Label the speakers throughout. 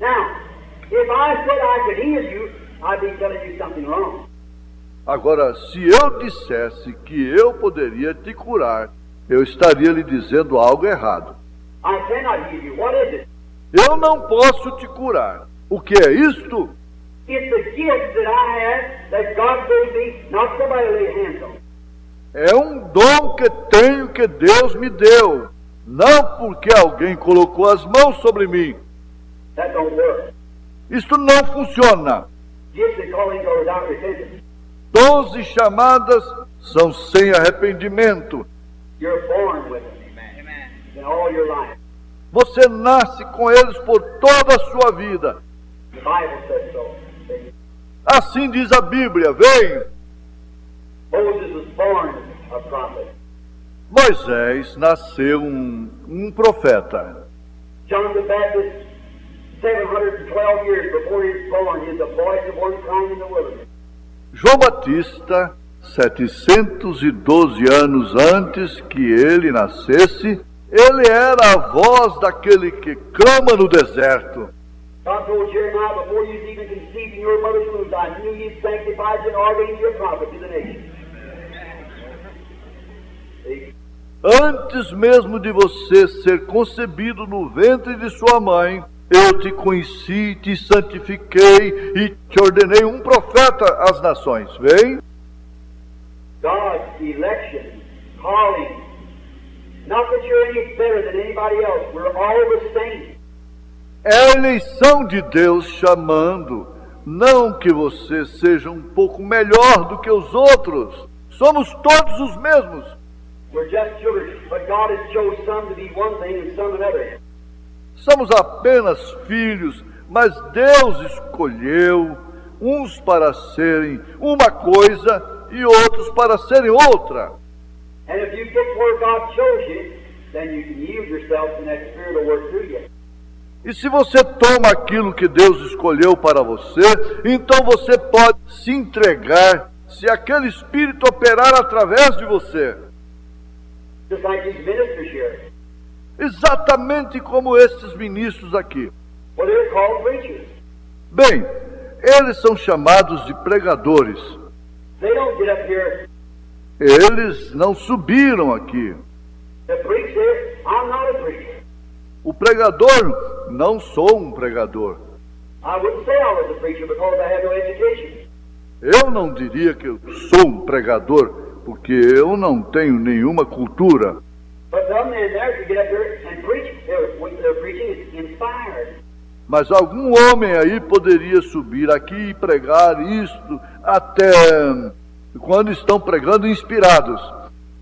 Speaker 1: Now, if I said I could heal you, I'd be telling you something wrong.
Speaker 2: Agora, se eu dissesse que eu poderia te curar, eu estaria lhe dizendo algo errado.
Speaker 1: I cannot heal you. What is it?
Speaker 2: Eu não posso te curar. O que é isto?
Speaker 1: It's the gift that I have that God gave me, not somebody lay hands on.
Speaker 2: É um dom que tenho que Deus me deu, não porque alguém colocou as mãos sobre mim.
Speaker 1: That don't work.
Speaker 2: Isto não funciona.
Speaker 1: Gifts and callings are without repentance.
Speaker 2: Dons e chamadas são sem arrependimento.
Speaker 1: You're born with them. Amen. In all your life.
Speaker 2: Você nasce com eles por toda a sua vida.
Speaker 1: The Bible says so.
Speaker 2: Assim diz a Bíblia, vem.
Speaker 1: Moses was born a prophet.
Speaker 2: Moisés nasceu um profeta.
Speaker 1: John the Baptist, 712 years before he was born, is the voice of one crying in the wilderness.
Speaker 2: João Batista, 712 anos antes que ele nascesse, ele era a voz daquele que clama no deserto.
Speaker 1: God told Jeremiah, before you was even conceived in your mother's womb, I knew you, sanctified you, and ordained you a prophet to the nation. See?
Speaker 2: Antes mesmo de você ser concebido no ventre de sua mãe, eu te conheci, te santifiquei e te ordenei um profeta às nações. Vem?
Speaker 1: God's election, calling. Not that you're any better than anybody else. We're all the same.
Speaker 2: É a eleição de Deus chamando. Não que você seja um pouco melhor do que os outros. Somos todos os mesmos.
Speaker 1: We're just children, but God has chose some to be one thing and some another.
Speaker 2: Somos apenas filhos, mas Deus escolheu uns para serem uma coisa e outros para serem outra.
Speaker 1: And if you get where God chose you, then you can yield yourself and that Spirit will work through you.
Speaker 2: E se você toma aquilo que Deus escolheu para você, então você pode se entregar se aquele Espírito operar através de você.
Speaker 1: Just like these ministers here.
Speaker 2: Exatamente como estes ministros aqui.
Speaker 1: Well, they're called preachers.
Speaker 2: Bem, eles são chamados de pregadores.
Speaker 1: They don't get up here
Speaker 2: Eles não subiram aqui.
Speaker 1: to preach here. I'm not a preacher.
Speaker 2: O pregador, não sou um pregador.
Speaker 1: I wouldn't say I was a preacher because I had no education.
Speaker 2: Eu não diria que eu sou um pregador, porque eu não tenho nenhuma cultura.
Speaker 1: But some men there to get up here and preach, their preaching is inspired.
Speaker 2: Mas algum homem aí poderia subir aqui e pregar isto até quando estão pregando inspirados.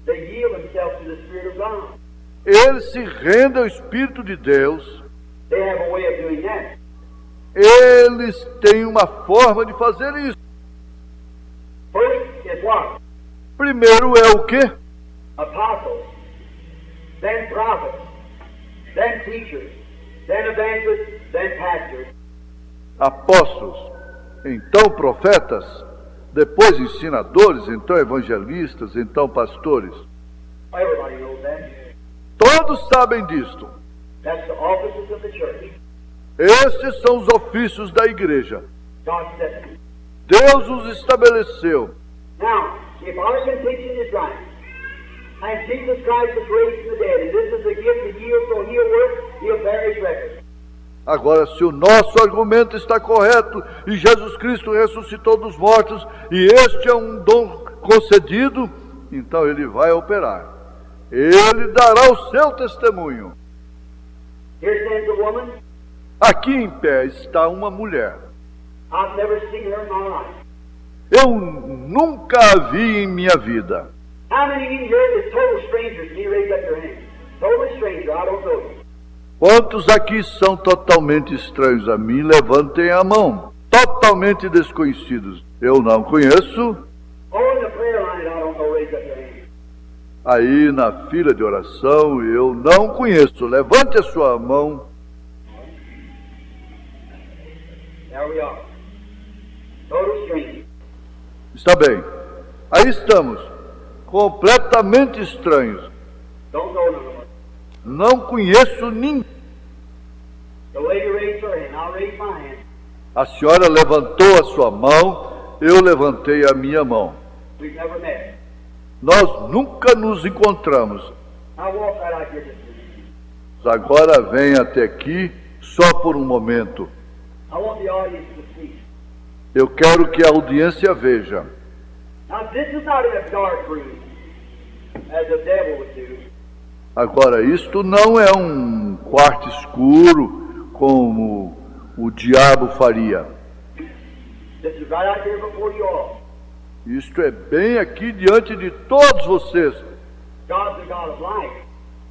Speaker 1: They yield themselves to the Spirit of God.
Speaker 2: Eles se rendem ao Espírito de Deus.
Speaker 1: They have a way of doing that.
Speaker 2: Eles têm uma forma de fazer isso.
Speaker 1: First is what?
Speaker 2: Primeiro é o quê?
Speaker 1: Apostles, then prophets, then teachers, then evangelists, then pastors.
Speaker 2: Apóstolos, então profetas, depois ensinadores, então evangelistas, então pastores.
Speaker 1: Everybody knows that.
Speaker 2: Todos sabem disto.
Speaker 1: That's the offices of the church.
Speaker 2: Estes são os ofícios da igreja.
Speaker 1: God set them.
Speaker 2: Deus os estabeleceu.
Speaker 1: Now, if our contention is right, and Jesus Christ is raised from the dead, and this is the gift to yield, so he'll work, he'll bear his record.
Speaker 2: Agora, se o nosso argumento está correto e Jesus Cristo ressuscitou dos mortos e este é um dom concedido, então ele vai operar. Ele dará o seu testemunho.
Speaker 1: Here stands a woman.
Speaker 2: Aqui em pé está uma mulher.
Speaker 1: I've never seen her in my life.
Speaker 2: Eu nunca a vi em minha vida.
Speaker 1: How many of you here is total strangers to me? Raise up your hand. Total stranger, I don't know you.
Speaker 2: Quantos aqui são totalmente estranhos a mim? Levantem a mão. Totalmente desconhecidos. Eu não conheço.
Speaker 1: Oh, in the prayer line, I don't know. Raise up your hand.
Speaker 2: Aí na fila de oração, eu não conheço. Levante a sua mão.
Speaker 1: There we are. Total stranger.
Speaker 2: Está bem. Aí estamos. Completamente estranhos.
Speaker 1: Don't know none of us.
Speaker 2: Não conheço ninguém.
Speaker 1: The lady raised her hand. I'll raise my hand.
Speaker 2: A senhora levantou a sua mão, eu levantei a minha mão.
Speaker 1: We've never met.
Speaker 2: Nós nunca nos encontramos.
Speaker 1: I'll walk right out here just a minute.
Speaker 2: Agora vem até aqui só por um momento.
Speaker 1: I want the audience to see.
Speaker 2: Eu quero que a audiência veja.
Speaker 1: Now, this is not in a dark room, as the devil would do.
Speaker 2: Agora, isto não é um quarto escuro como o diabo faria.
Speaker 1: This is right out here before you all.
Speaker 2: Isto é bem aqui diante de todos vocês.
Speaker 1: God's the God of light.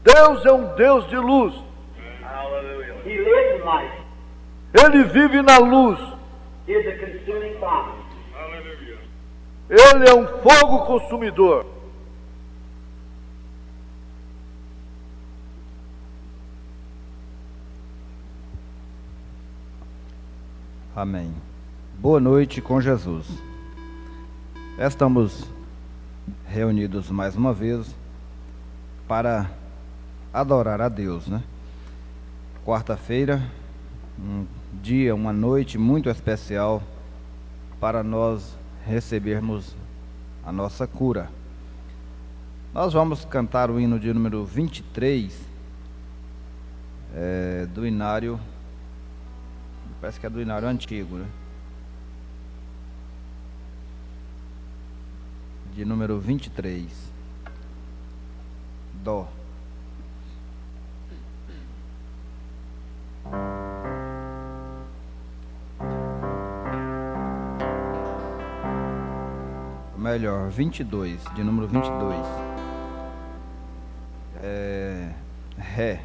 Speaker 2: Deus é um Deus de luz.
Speaker 1: Hallelujah. He lives in light.
Speaker 2: Ele vive na luz.
Speaker 1: He is a consuming fire.
Speaker 2: Ele é um fogo consumidor.
Speaker 3: Amém. Boa noite com Jesus. Estamos reunidos mais uma vez para adorar a Deus, né? Quarta-feira, um dia, uma noite muito especial para nós recebermos a nossa cura. Nós vamos cantar o hino de número 23 do Inário. Parece que é do Inário antigo, né? De número 23. Dó. Melhor, 22, de número 22. Ré.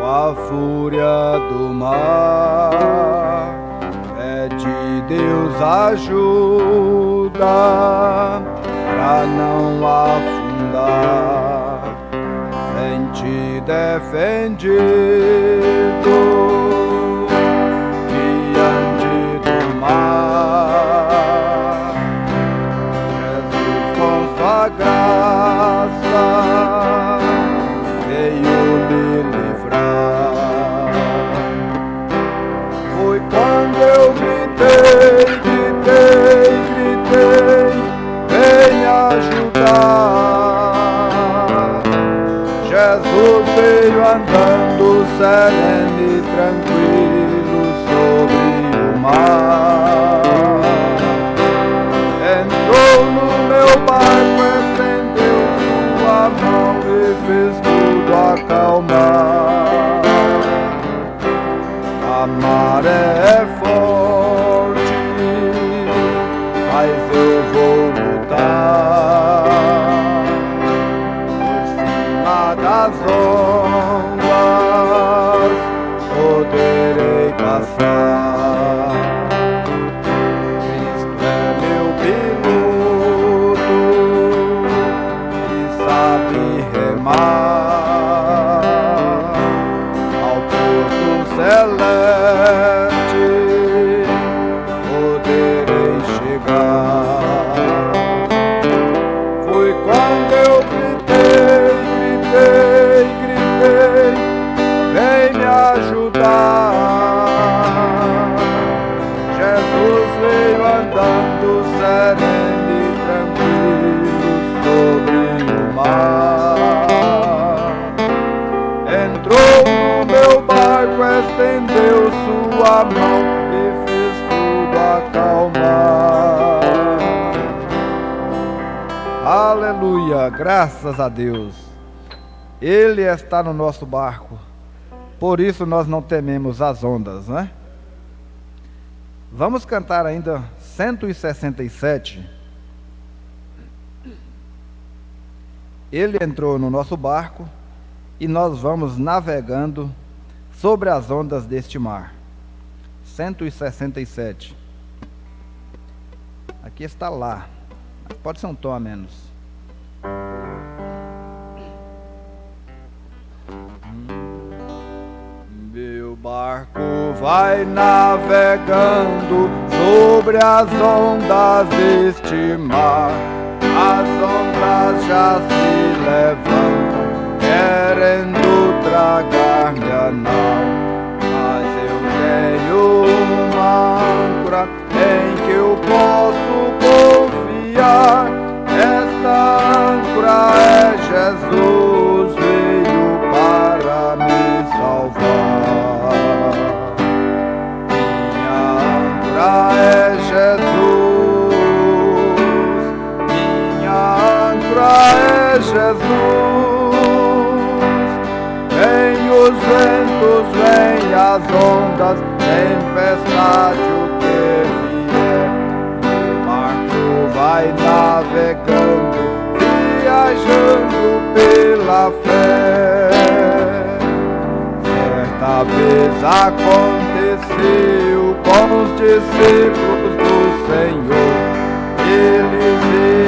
Speaker 3: A fúria do mar pede Deus ajuda pra não afundar, sente defendido diante do mar. Jesus com sua graça veio me livrar. Foi quando eu gritei, vem me ajudar. Jesus veio andando sereno e tranquilo sobre o mar. Entrou no meu barco, estendeu sua mão e fez tudo acalmar. A maré é forte, mas eu vou lutar. Por cima das ondas poderei passar. Cristo é meu piloto e sabe remar. Ao porto celeste poderei chegar. Foi quando eu gritei, vem me ajudar. Jesus veio andando sereno e tranquilo sobre o mar. Entrou no meu barco, estendeu sua mão e fez tudo acalmar. Aleluia, graças a Deus. Ele está no nosso barco, por isso nós não tememos as ondas, né? Vamos cantar ainda 167. Ele entrou no nosso barco e nós vamos navegando sobre as ondas deste mar. 167. Aqui está lá. Pode ser um tom a menos. Meu barco vai navegando sobre as ondas deste mar. As ondas já se levantam, querendo tragar minha nau. Mas eu tenho uma âncora em que eu posso confiar. Esta âncora é Jesus, veio para me salvar. Minha âncora é Jesus, minha âncora é Jesus. Vem os ventos, vem as ondas, tempestade o que vier. Meu barco vai navegando, viajando pela fé. Certa vez aconteceu com os discípulos do Senhor. Eles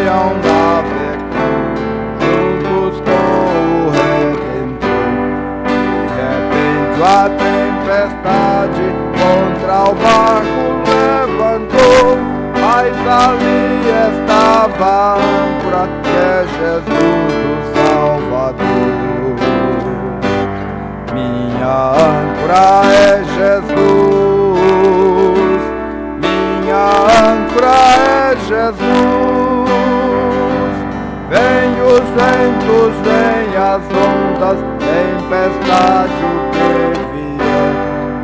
Speaker 3: iam navegando juntos com o Redentor. De repente a tempestade contra o barco levantou, mas ali estava a âncora, que é Jesus o Salvador. Minha âncora é Jesus, minha âncora é Jesus. Vem os ventos, vem as ondas, tempestade o que vier.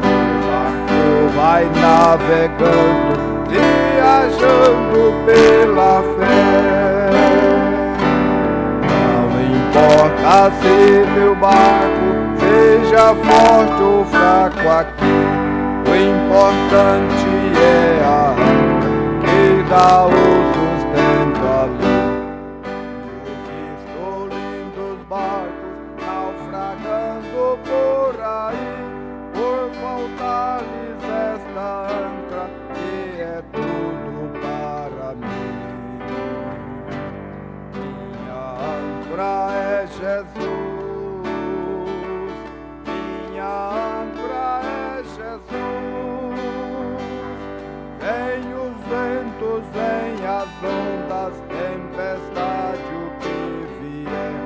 Speaker 3: O barco vai navegando, viajando pela fé. Não importa se meu barco seja forte ou fraco aqui, o importante é a âncora que dá o sustento ali. Eu visto lindos barcos naufragando por aí, por faltar-lhes esta âncora que é tudo para mim. Minha âncora é Jesus, minha âncora é Jesus. Vem os ventos, vem as ondas, tempestade o que vier.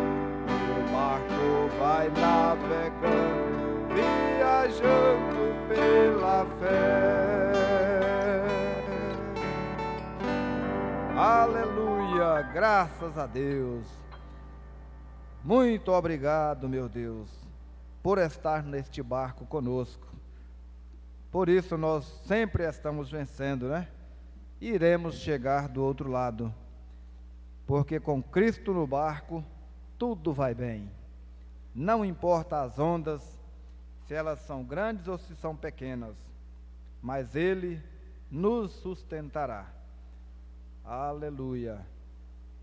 Speaker 3: O barco vai navegando, viajando pela fé. Aleluia, graças a Deus. Muito obrigado, meu Deus, por estar neste barco conosco. Por isso nós sempre estamos vencendo, né? Iremos chegar do outro lado, porque com Cristo no barco, tudo vai bem. Não importa as ondas, se elas são grandes ou se são pequenas, mas Ele nos sustentará. Aleluia.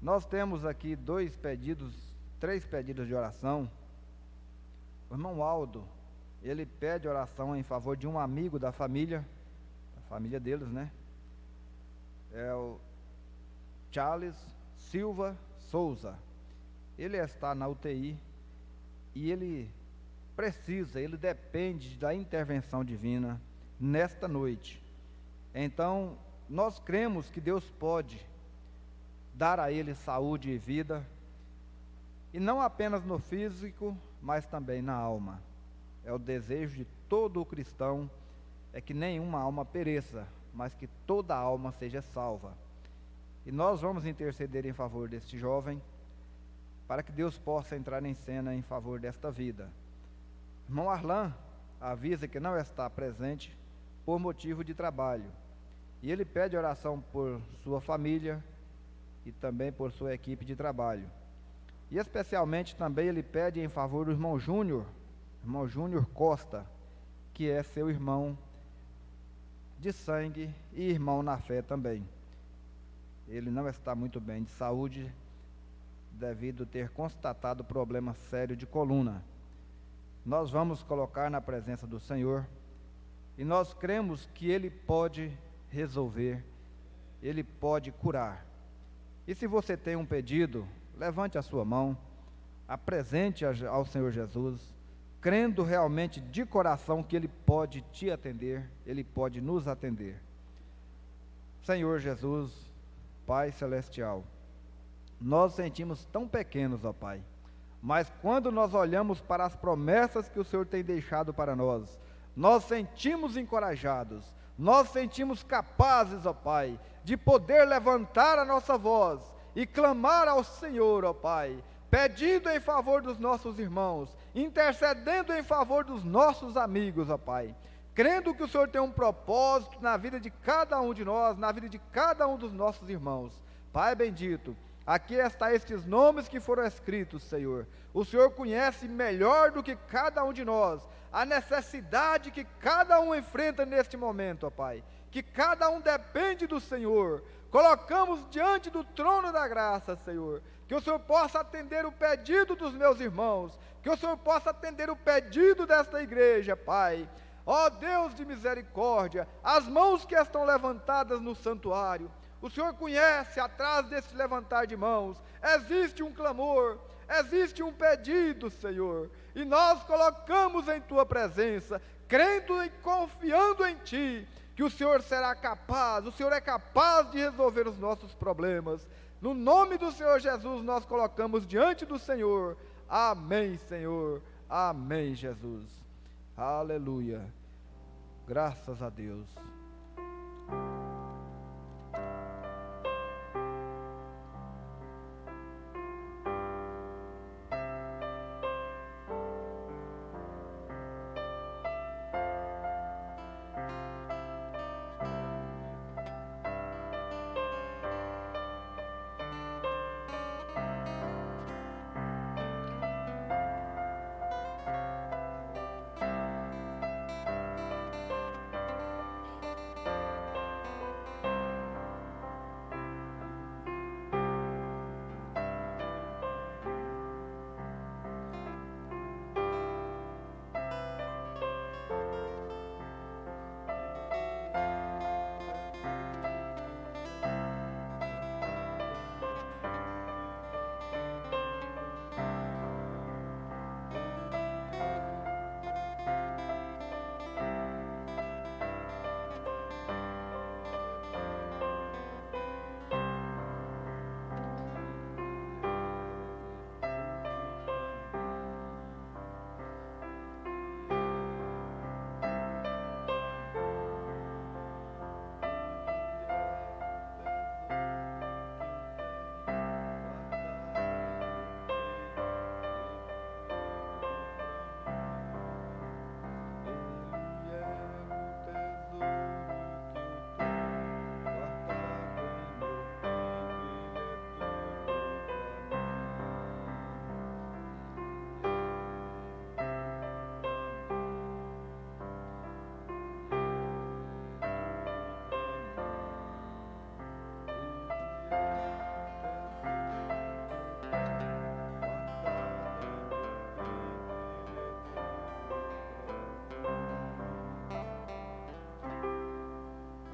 Speaker 3: Nós temos aqui três pedidos de oração. O irmão Aldo, ele pede oração em favor de um amigo da família deles, né? É o Charles Silva Souza. Ele está na UTI e ele depende da intervenção divina nesta noite. Então, nós cremos que Deus pode dar a ele saúde e vida, e não apenas no físico, mas também na alma. É o desejo de todo cristão, é que nenhuma alma pereça, mas que toda alma seja salva. E nós vamos interceder em favor deste jovem, para que Deus possa entrar em cena em favor desta vida. Irmão Arlan avisa que não está presente por motivo de trabalho, e ele pede oração por sua família e também por sua equipe de trabalho. E especialmente também ele pede em favor do irmão Júnior Costa, que é seu irmão de sangue e irmão na fé também. Ele não está muito bem de saúde, devido ter constatado problema sério de coluna. nós vamos colocar na presença do Senhor e nós cremos que Ele pode resolver, Ele pode curar. E se você tem um pedido, levante a sua mão, apresente ao Senhor Jesus, crendo realmente de coração que Ele pode te atender, Ele pode nos atender. Senhor Jesus, Pai Celestial, nós sentimos tão pequenos, ó Pai, mas quando nós olhamos para as promessas que o Senhor tem deixado para nós sentimos encorajados, nós sentimos capazes, ó Pai, de poder levantar a nossa voz e clamar ao Senhor, ó Pai, pedindo em favor dos nossos irmãos, intercedendo em favor dos nossos amigos, ó Pai, crendo que o Senhor tem um propósito na vida de cada um de nós, na vida de cada um dos nossos irmãos. Pai bendito, aqui está estes nomes que foram escritos, Senhor. O Senhor conhece melhor do que cada um de nós a necessidade que cada um enfrenta neste momento, ó Pai. Que cada um depende do Senhor. Colocamos diante do trono da graça, Senhor. Que o Senhor possa atender o pedido dos meus irmãos. Que o Senhor possa atender o pedido desta igreja, Pai. Ó Deus de misericórdia, as mãos que estão levantadas no santuário, o Senhor conhece atrás desse levantar de mãos, existe um clamor, existe um pedido, Senhor, e nós colocamos em Tua presença, crendo e confiando em Ti, que o Senhor será capaz, o Senhor é capaz de resolver os nossos problemas. No nome do Senhor Jesus nós colocamos diante do Senhor. Amém, Senhor. Amém, Jesus. Aleluia. Graças a Deus.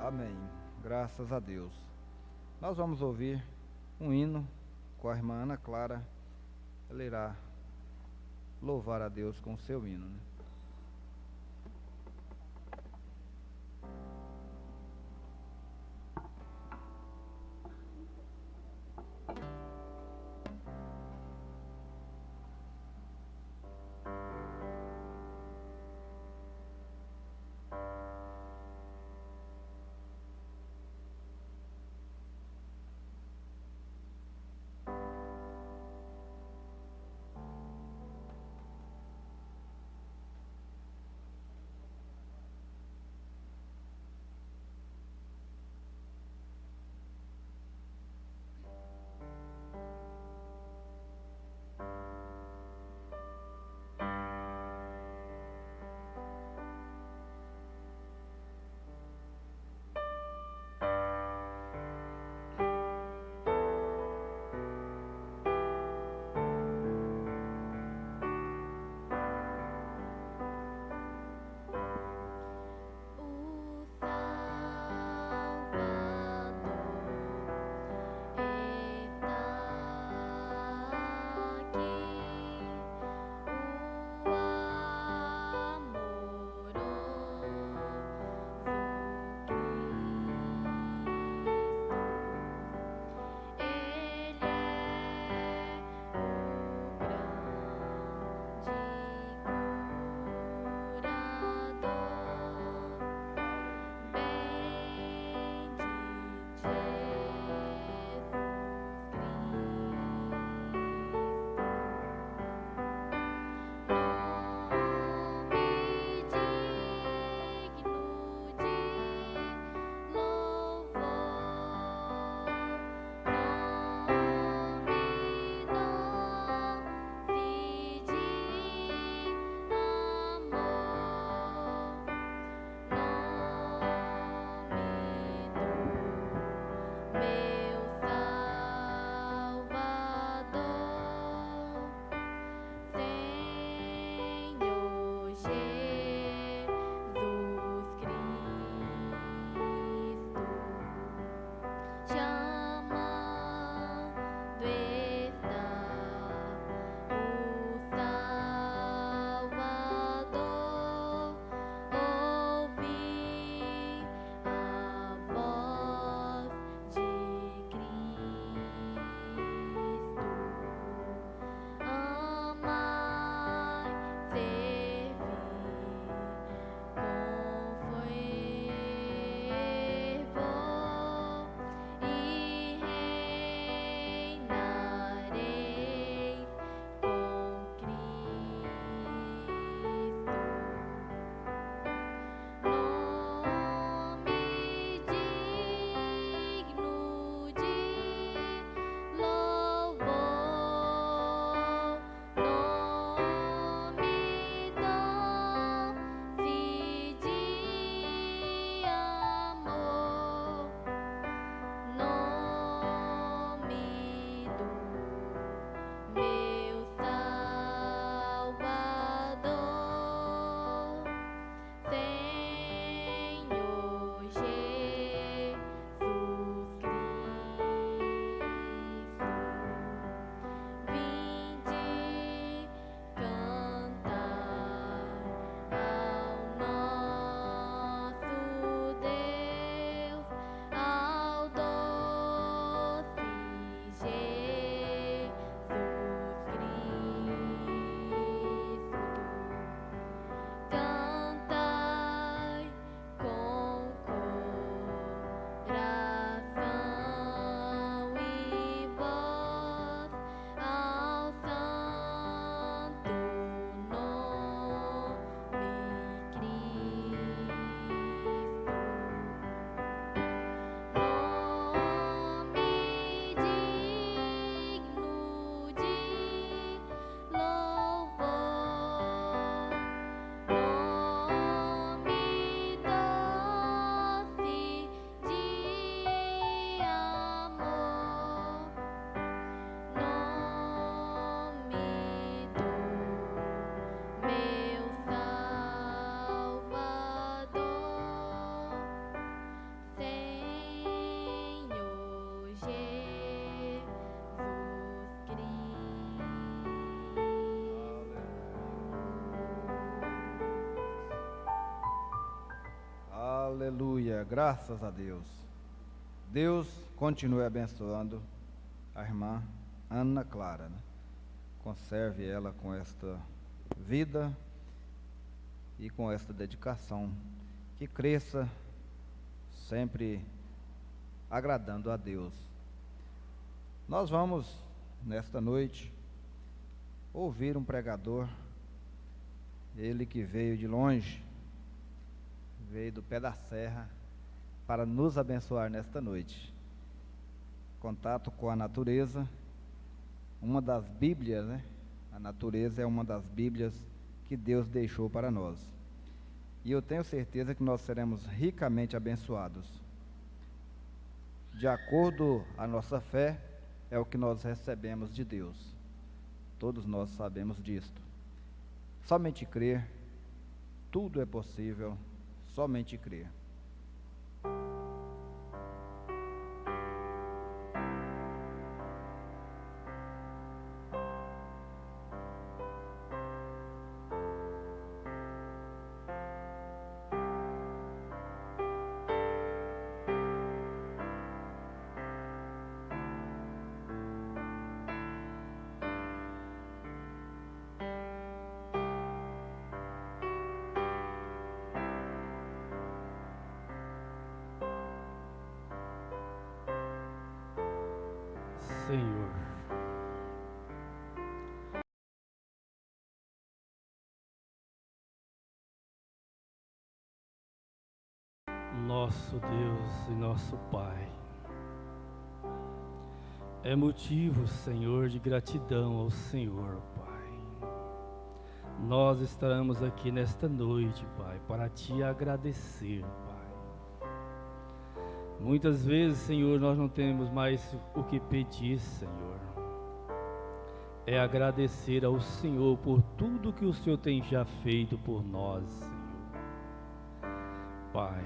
Speaker 3: Amém. Graças a Deus. Nós vamos ouvir um hino com a irmã Ana Clara. Ela irá louvar a Deus com o seu hino, né? graças a Deus. Deus continue abençoando a irmã Ana Clara, né? Conserve ela com esta vida e com esta dedicação, que cresça sempre agradando a Deus. Nós vamos, nesta noite, ouvir um pregador, ele que veio de longe, veio do pé da serra, para nos abençoar nesta noite. Contato com a natureza, uma das Bíblias, né? A natureza é uma das Bíblias que Deus deixou para nós. E eu tenho certeza que nós seremos ricamente abençoados. De acordo com a nossa fé, é o que nós recebemos de Deus. Todos nós sabemos disto. Somente crer, tudo é possível, somente crer.
Speaker 4: Senhor, nosso Deus e nosso Pai, é motivo, Senhor, de gratidão ao Senhor, Pai. Nós estamos aqui nesta noite, Pai, para Te agradecer, Pai. Muitas vezes, Senhor, nós não temos mais o que pedir, Senhor. É agradecer ao Senhor por tudo que o Senhor tem já feito por nós, Senhor. Pai,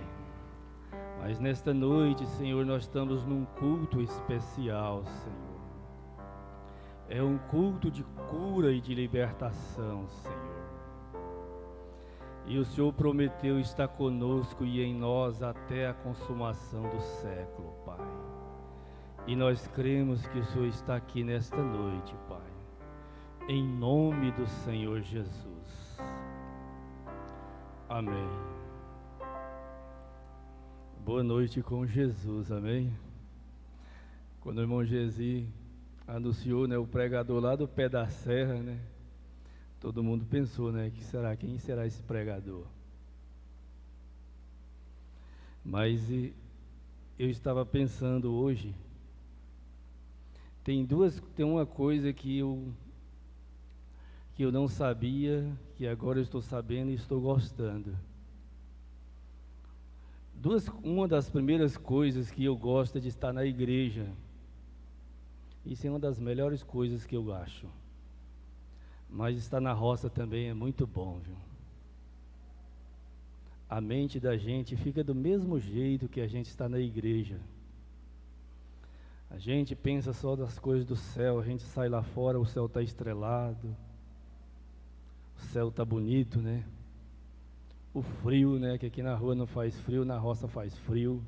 Speaker 4: mas nesta noite, Senhor, nós estamos num culto especial, Senhor. É um culto de cura e de libertação, Senhor. E o Senhor prometeu estar conosco e em nós até a consumação do século, Pai. E nós cremos que o Senhor está aqui nesta noite, Pai. Em nome do Senhor Jesus. Amém. Boa noite com Jesus, amém? Quando o irmão Gesi anunciou, né, o pregador lá do pé da serra, né? Todo mundo pensou, né, quem será esse pregador? Mas eu estava pensando hoje, tem uma coisa que eu não sabia, que agora eu estou sabendo e estou gostando. Uma das primeiras coisas que eu gosto é de estar na igreja. Isso é uma das melhores coisas que eu acho. Mas estar na roça também é muito bom, viu? A mente da gente fica do mesmo jeito que a gente está na igreja. A gente pensa só das coisas do céu, a gente sai lá fora, o céu está estrelado, o céu está bonito, né? O frio, né? Que aqui na rua não faz frio, na roça faz frio.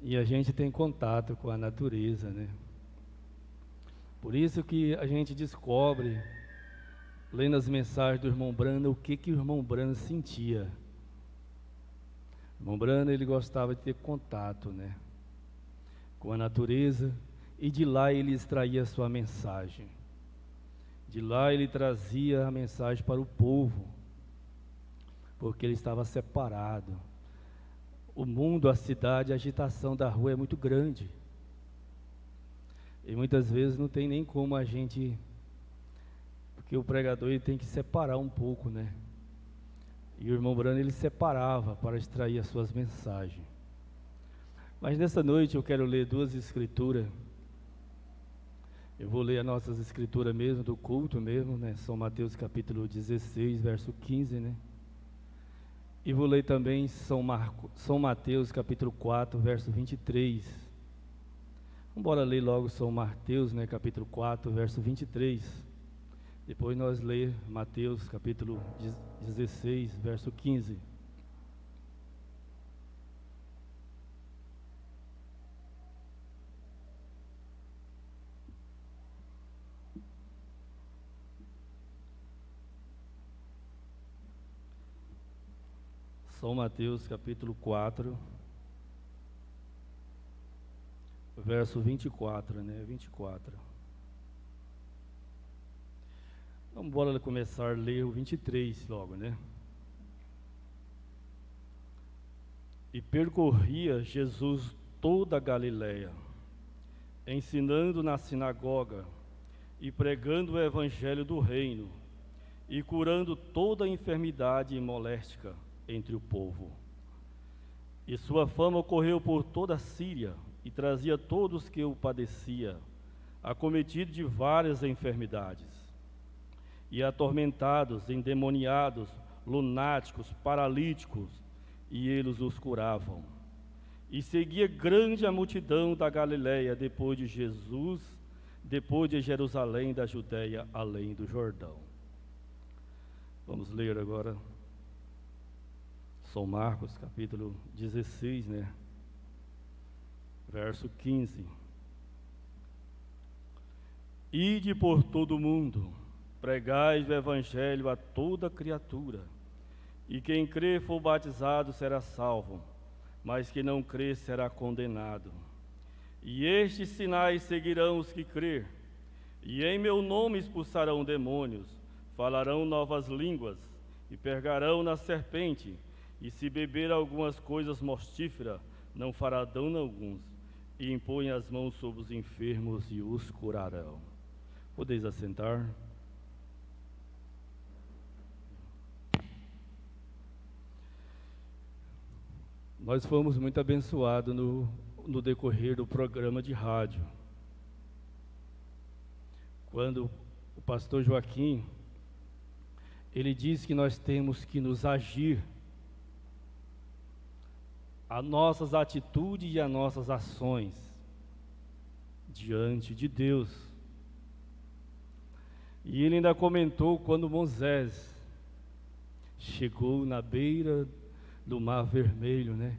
Speaker 4: E a gente tem contato com a natureza, né? Por isso que a gente descobre, lendo as mensagens do irmão Brano, o que o irmão Brano sentia. O irmão Brano, ele gostava de ter contato, né, com a natureza, e de lá ele extraía a sua mensagem. De lá ele trazia a mensagem para o povo, porque ele estava separado. O mundo, a cidade, a agitação da rua é muito grande. E muitas vezes não tem nem como a gente, porque o pregador ele tem que separar um pouco, né? E o irmão Brano ele separava para extrair as suas mensagens. Mas nessa noite eu quero ler duas escrituras. Eu vou ler as nossas escrituras mesmo, do culto mesmo, né? São Mateus capítulo 16, verso 15, né? E vou ler também São Mateus capítulo 4, verso 23. Vamos ler logo São Mateus, né, capítulo 4, verso 23. Depois nós ler Mateus capítulo 16, verso 15. São Mateus capítulo 4, verso 24, né? 24. Vamos embora começar a ler o 23 logo, né? E percorria Jesus toda a Galileia, ensinando na sinagoga e pregando o evangelho do reino e curando toda a enfermidade e moléstia entre o povo. E sua fama correu por toda a Síria e trazia todos que o padecia, acometido de várias enfermidades, e atormentados, endemoniados, lunáticos, paralíticos, e eles os curavam. E seguia grande a multidão da Galileia depois de Jesus, depois de Jerusalém, da Judeia, além do Jordão. Vamos ler agora São Marcos, capítulo 16, né? Verso 15. Ide por todo o mundo, pregais o evangelho a toda criatura, e quem crer for batizado será salvo, mas quem não crer será condenado. E estes sinais seguirão os que crer, e em meu nome expulsarão demônios, falarão novas línguas, e pegarão na serpente, e se beber algumas coisas mortíferas, não fará dano alguns, e impõem as mãos sobre os enfermos e os curarão. Podeis assentar. Nós fomos muito abençoados no decorrer do programa de rádio. Quando o pastor Joaquim, ele diz que nós temos que nos agir, as nossas atitudes e as nossas ações diante de Deus. E ele ainda comentou quando Moisés chegou na beira do Mar Vermelho, né?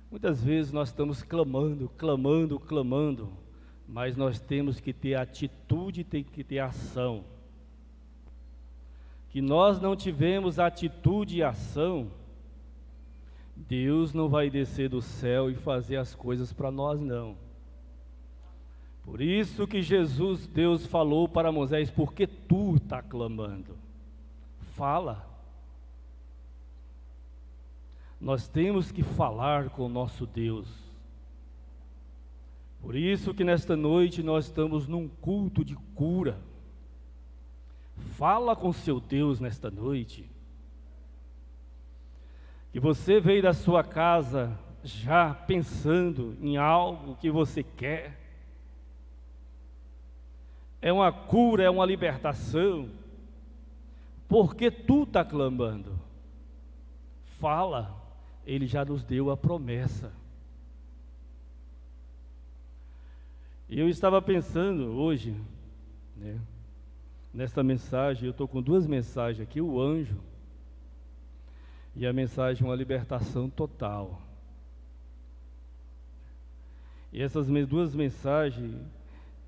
Speaker 4: Muitas vezes nós estamos clamando, mas nós temos que ter atitude, tem que ter ação. Que nós não tivemos atitude e ação, Deus não vai descer do céu e fazer as coisas para nós, não. Por isso que Deus falou para Moisés, porque tu está clamando? Fala. Nós temos que falar com o nosso Deus. Por isso que nesta noite nós estamos num culto de cura. Fala com seu Deus nesta noite. Que você veio da sua casa já pensando em algo que você quer. É uma cura, é uma libertação. Porque tu está clamando? Fala. Ele já nos deu a promessa. E eu estava pensando hoje, né, nesta mensagem, eu estou com duas mensagens aqui, o anjo, e a mensagem uma libertação total. E essas duas mensagens,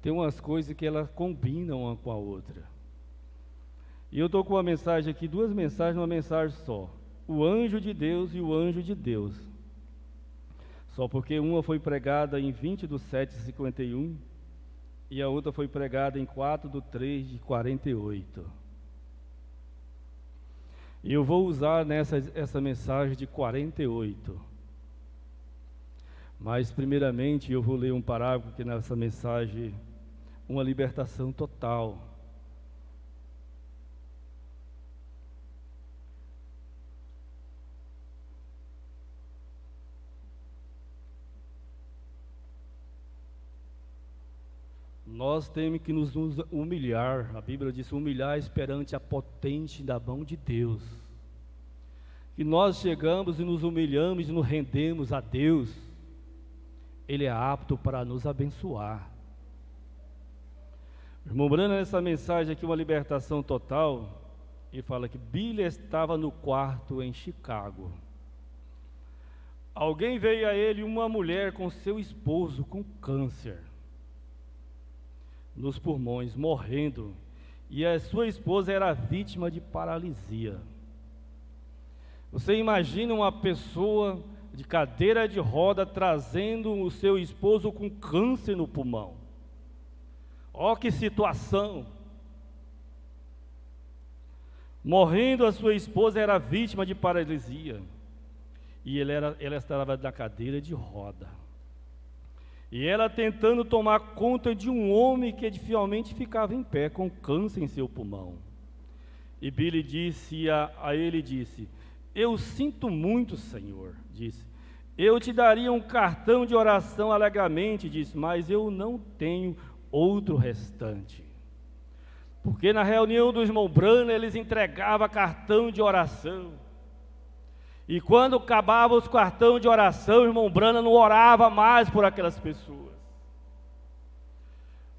Speaker 4: tem umas coisas que elas combinam uma com a outra. E eu estou com uma mensagem aqui, duas mensagens numa mensagem só. O anjo de Deus e o anjo de Deus. Só porque uma foi pregada em 20/7/51 e a outra foi pregada em 4/3/48. E eu vou usar essa mensagem de 48. Mas primeiramente eu vou ler um parágrafo que nessa mensagem, uma libertação total. Nós temos que nos humilhar, a Bíblia diz, humilhar perante a potente da mão de Deus. Que nós chegamos e nos humilhamos e nos rendemos a Deus, Ele é apto para nos abençoar. Irmão Brana, nessa mensagem aqui, uma libertação total, ele fala que Billy estava no quarto em Chicago. Alguém veio a ele, uma mulher com seu esposo com câncer nos pulmões, morrendo, e a sua esposa era vítima de paralisia. Você imagina uma pessoa de cadeira de roda trazendo o seu esposo com câncer no pulmão. Ó que situação! Morrendo, a sua esposa era vítima de paralisia. E ela estava na cadeira de roda. E ela tentando tomar conta de um homem que dificilmente ficava em pé com câncer em seu pulmão. E Billy disse a ele, disse: eu sinto muito, Senhor, disse. Eu te daria um cartão de oração alegremente, disse, mas eu não tenho outro restante. Porque na reunião do irmão Branham, eles entregavam cartão de oração. E quando acabava os cartões de oração, o irmão Branham não orava mais por aquelas pessoas.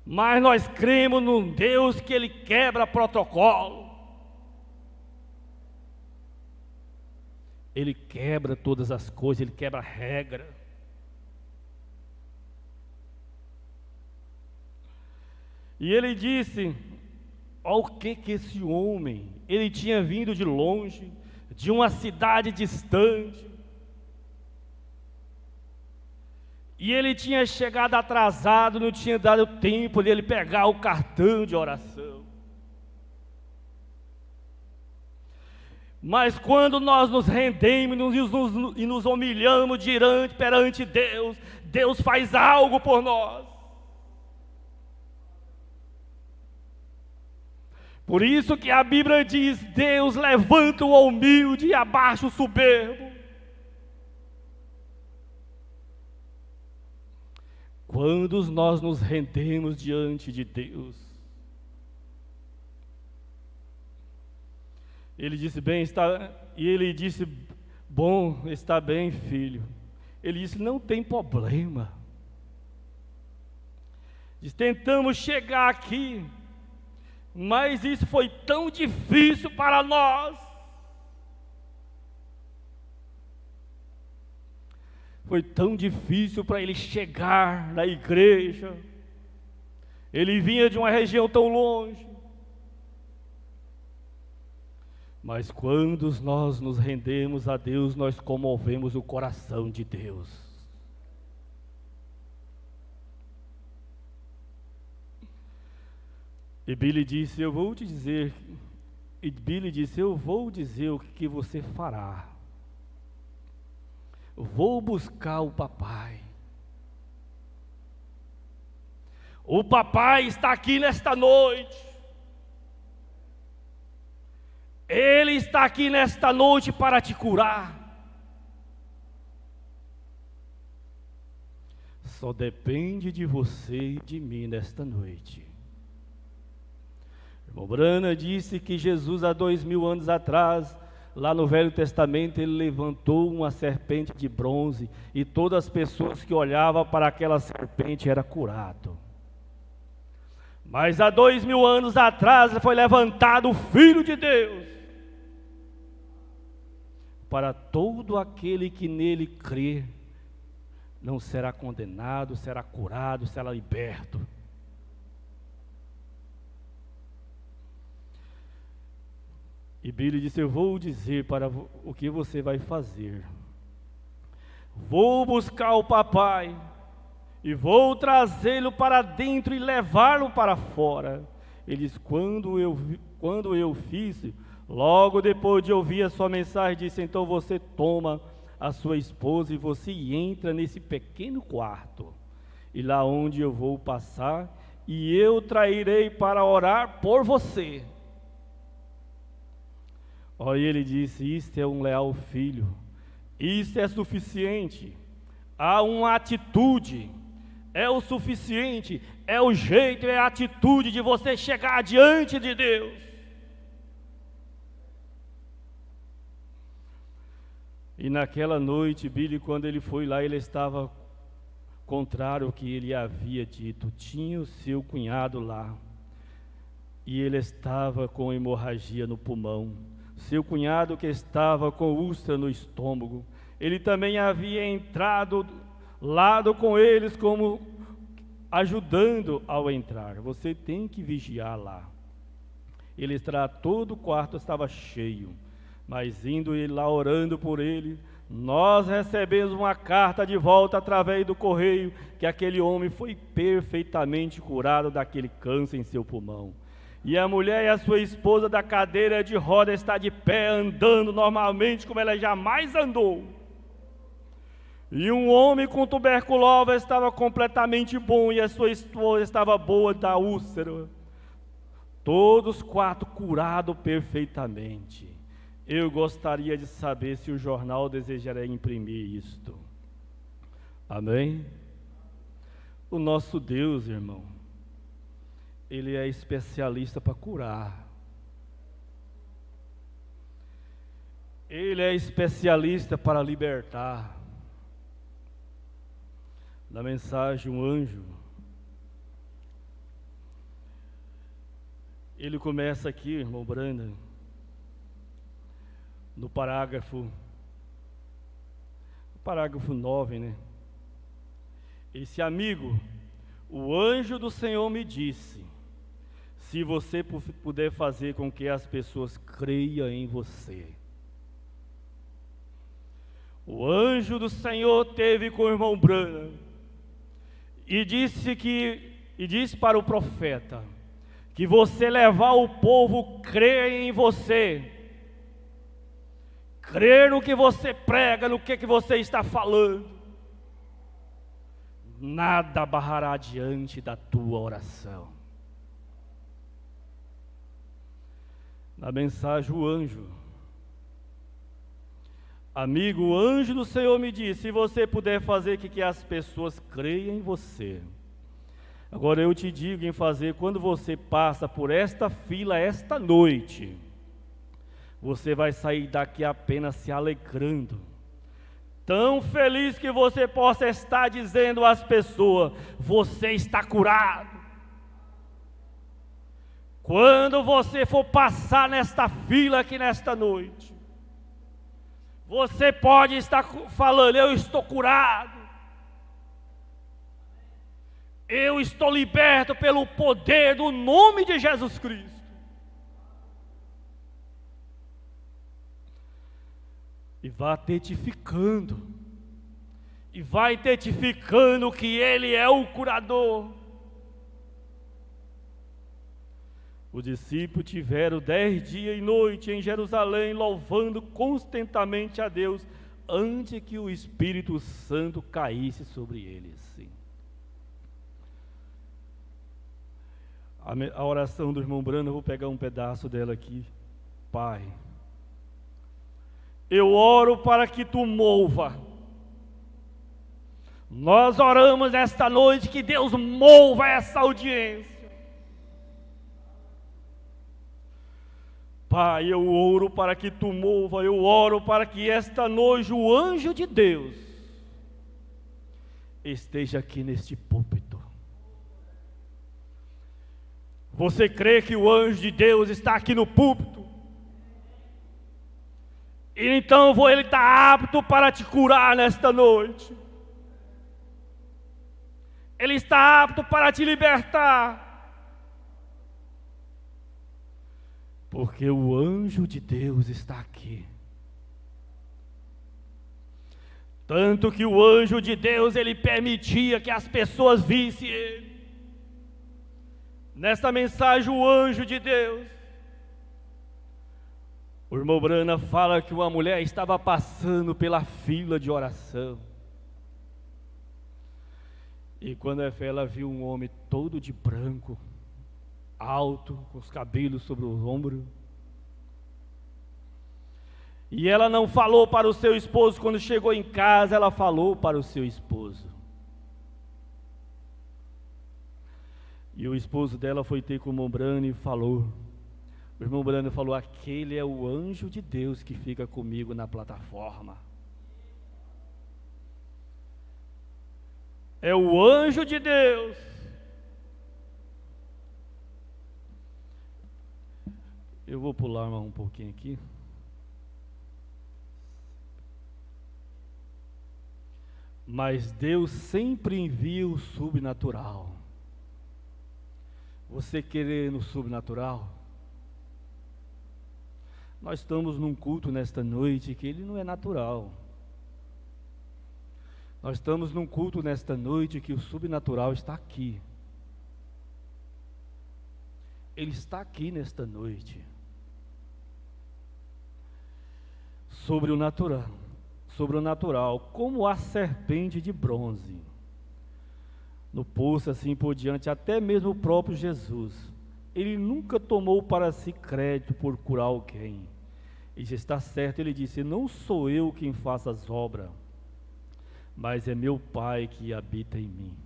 Speaker 4: Mas nós cremos num Deus que Ele quebra protocolo. Ele quebra todas as coisas, Ele quebra a regra. E ele disse, olha o que esse homem, ele tinha vindo de longe, de uma cidade distante, e ele tinha chegado atrasado, não tinha dado tempo de ele pegar o cartão de oração. Mas quando nós nos rendemos e nos humilhamos perante Deus, Deus faz algo por nós. Por isso que a Bíblia diz, Deus levanta o humilde e abaixa o soberbo. Quando nós nos rendemos diante de Deus, ele disse, ele disse, bom, está bem, filho. Ele disse, não tem problema. Diz, tentamos chegar aqui, mas isso foi tão difícil para nós. Foi tão difícil para ele chegar na igreja. Ele vinha de uma região tão longe. Mas quando nós nos rendemos a Deus, nós comovemos o coração de Deus. E Billy disse, eu vou dizer o que você fará. Vou buscar o papai. O papai está aqui nesta noite. Ele está aqui nesta noite para te curar. Só depende de você e de mim nesta noite. O irmão Branham disse que Jesus, há 2000 anos atrás, lá no Velho Testamento, ele levantou uma serpente de bronze e todas as pessoas que olhavam para aquela serpente eram curadas. Mas há 2000 anos atrás foi levantado o Filho de Deus para todo aquele que nele crer, não será condenado, será curado, será liberto. E Billy disse, eu vou dizer para o que você vai fazer. Vou buscar o papai e vou trazê-lo para dentro e levá-lo para fora. Ele disse, quando eu fiz, logo depois de ouvir a sua mensagem, disse, então você toma a sua esposa e você entra nesse pequeno quarto. E lá onde eu vou passar, e eu trairei para orar por você. Olha, ele disse, isto é um leal filho, isso é suficiente, há uma atitude, é o suficiente, é o jeito, é a atitude de você chegar diante de Deus. E naquela noite, Billy, quando ele foi lá, ele estava contrário ao que ele havia dito, tinha o seu cunhado lá, e ele estava com hemorragia no pulmão. Seu cunhado que estava com úlcera no estômago, ele também havia entrado lado com eles como ajudando ao entrar. Você tem que vigiar lá. Ele tratou, todo o quarto estava cheio. Mas indo ele lá orando por ele, nós recebemos uma carta de volta através do correio, que aquele homem foi perfeitamente curado daquele câncer em seu pulmão. E a mulher e a sua esposa da cadeira de roda está de pé, andando normalmente como ela jamais andou. E um homem com tuberculose estava completamente bom, e a sua esposa estava boa da úlcera. Todos quatro curados perfeitamente. Eu gostaria de saber se o jornal desejaria imprimir isto. Amém? O nosso Deus, irmão, Ele é especialista para curar. Ele é especialista para libertar. Na mensagem, um anjo, ele começa aqui, irmão Brandon, no parágrafo 9, né? Esse amigo, o anjo do Senhor me disse, se você puder fazer com que as pessoas creiam em você. O anjo do Senhor teve com o irmão Branham e disse para o profeta que você levar o povo a crer em você, crer no que você prega, no que você está falando, nada barrará diante da tua oração. Na mensagem, o anjo, amigo, o anjo do Senhor me disse, se você puder fazer que as pessoas creiam em você. Agora eu te digo em fazer, quando você passa por esta fila esta noite, você vai sair daqui apenas se alegrando. Tão feliz que você possa estar dizendo às pessoas, você está curado. Quando você for passar nesta fila aqui nesta noite, você pode estar falando, eu estou curado. Eu estou liberto pelo poder do nome de Jesus Cristo. E vai testificando. E vai testificando que Ele é o curador. Os discípulos tiveram 10 dias e noite em Jerusalém, louvando constantemente a Deus, antes que o Espírito Santo caísse sobre eles. Sim. A oração do irmão Brano, eu vou pegar um pedaço dela aqui. Pai, eu oro para que Tu mova. Nós oramos nesta noite que Deus mova essa audiência. Pai, eu oro para que Tu mova, eu oro para que esta noite o anjo de Deus esteja aqui neste púlpito. Você crê que o anjo de Deus está aqui no púlpito? E então ele está apto para te curar nesta noite. Ele está apto para te libertar. Porque o anjo de Deus está aqui. Tanto que o anjo de Deus, ele permitia que as pessoas vissem ele. Nesta mensagem, o anjo de Deus, o irmão Brana fala que uma mulher estava passando pela fila de oração. E quando ela viu um homem todo de branco, alto, com os cabelos sobre os ombros. E ela não falou para o seu esposo, quando chegou em casa, ela falou para o seu esposo. E o esposo dela foi ter com o irmão Brano e falou, o irmão Brano falou, aquele é o anjo de Deus que fica comigo na plataforma. É o anjo de Deus. Eu vou pular um pouquinho aqui. Mas Deus sempre envia o sobrenatural. Você querer no sobrenatural? Nós estamos num culto nesta noite que ele não é natural. Nós estamos num culto nesta noite que o sobrenatural está aqui. Ele está aqui nesta noite. Sobre o natural, como a serpente de bronze. No poço assim por diante, até mesmo o próprio Jesus, ele nunca tomou para si crédito por curar alguém. E já está certo, ele disse: não sou eu quem faço as obras, mas é meu Pai que habita em mim.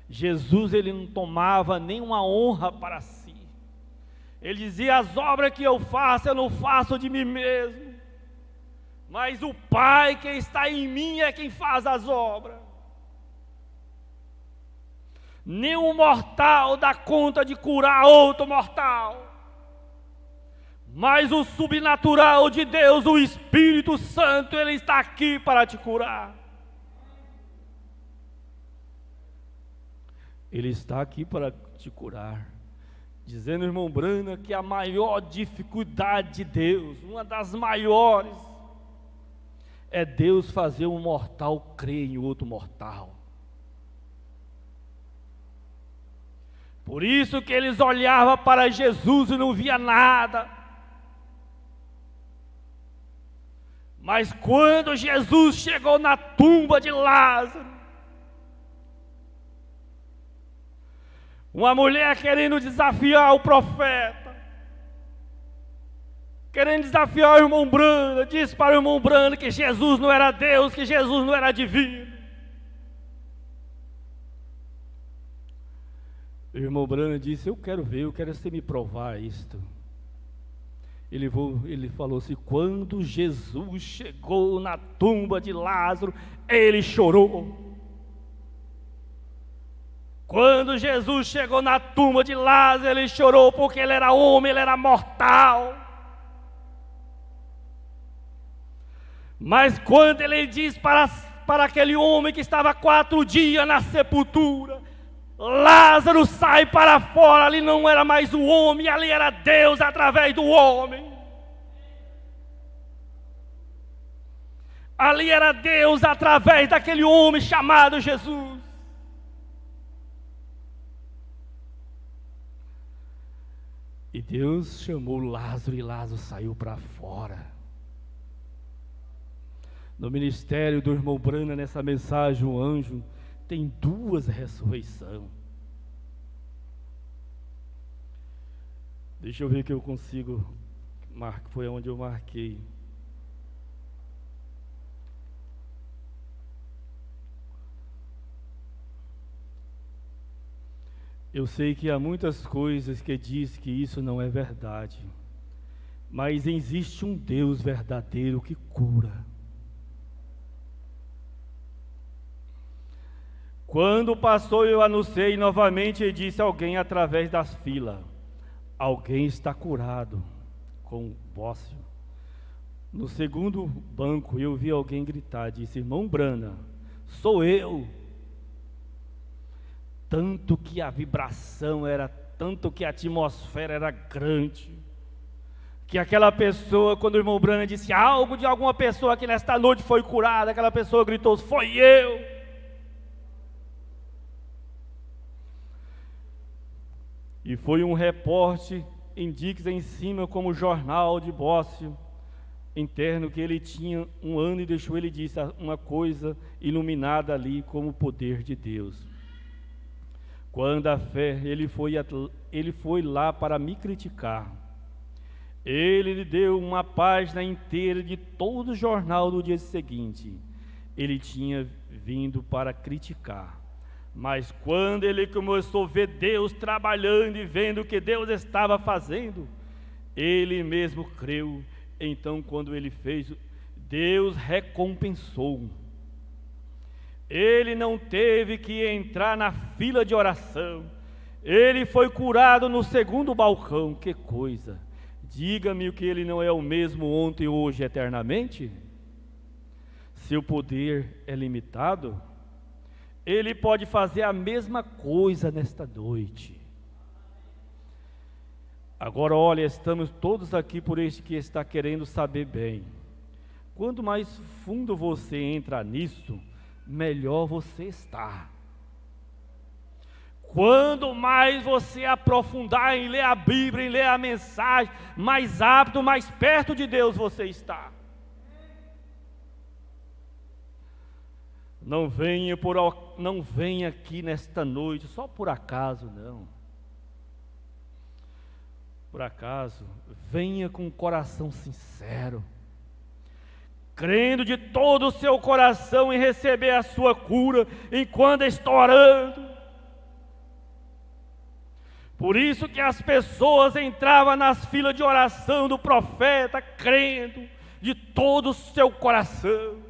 Speaker 4: Jesus, ele não tomava nenhuma honra para si. Ele dizia: as obras que eu não faço de mim mesmo, mas o Pai que está em mim é quem faz as obras. Nenhum mortal dá conta de curar outro mortal, mas o sobrenatural de Deus, o Espírito Santo, ele está aqui para te curar. Ele está aqui para te curar. Dizendo, irmão Brana, que a maior dificuldade de Deus, uma das maiores, é Deus fazer um mortal crer em outro mortal. Por isso que eles olhavam para Jesus e não via nada. Mas quando Jesus chegou na tumba de Lázaro, uma mulher querendo desafiar o profeta, querendo desafiar o irmão Brana, disse para o irmão Brana que Jesus não era Deus, que Jesus não era divino. O irmão Brana disse: eu quero ver, eu quero você me provar isto. Ele falou assim: quando Jesus chegou na tumba de Lázaro, ele chorou. Quando Jesus chegou na tumba de Lázaro, ele chorou porque ele era homem, ele era mortal. Mas quando ele diz para aquele homem que estava 4 dias na sepultura: Lázaro, sai para fora, ali não era mais o homem, ali era Deus através do homem. Ali era Deus através daquele homem chamado Jesus. E Deus chamou Lázaro e Lázaro saiu para fora. No ministério do irmão Brana, nessa mensagem, o anjo tem 2 ressurreições. Deixa eu ver que eu consigo, foi onde eu marquei. Eu sei que há muitas coisas que diz que isso não é verdade, mas existe um Deus verdadeiro que cura. Quando passou, eu anunciei novamente e disse a alguém através das filas: alguém está curado com bócio. No segundo banco eu vi alguém gritar, disse: irmão Brana, sou eu. Tanto que a vibração era, tanto que a atmosfera era grande, que aquela pessoa, quando o irmão Brana disse algo de alguma pessoa que nesta noite foi curada, aquela pessoa gritou: foi eu. E foi um repórter indica em cima como jornal de Bócio interno, que ele tinha 1 ano e deixou, ele disse uma coisa iluminada ali como o poder de Deus. Quando a fé, ele foi lá para me criticar. Ele lhe deu uma página inteira de todo o jornal no dia seguinte. Ele tinha vindo para criticar. Mas quando ele começou a ver Deus trabalhando e vendo o que Deus estava fazendo, ele mesmo creu. Então, quando ele fez, Deus recompensou. Ele não teve que entrar na fila de oração. Ele foi curado no segundo balcão. Que coisa! Diga-me o que ele não é o mesmo ontem, hoje, eternamente? Seu poder é limitado? Ele pode fazer a mesma coisa nesta noite. Agora, olha, estamos todos aqui por este que está querendo saber bem. Quanto mais fundo você entra nisso, melhor você está. Quanto mais você aprofundar em ler a Bíblia, em ler a mensagem, mais apto, mais perto de Deus você está. Não venha aqui nesta noite só por acaso, não. Por acaso, venha com um coração sincero, crendo de todo o seu coração em receber a sua cura enquanto está orando. Por isso que as pessoas entravam nas filas de oração do profeta, crendo de todo o seu coração.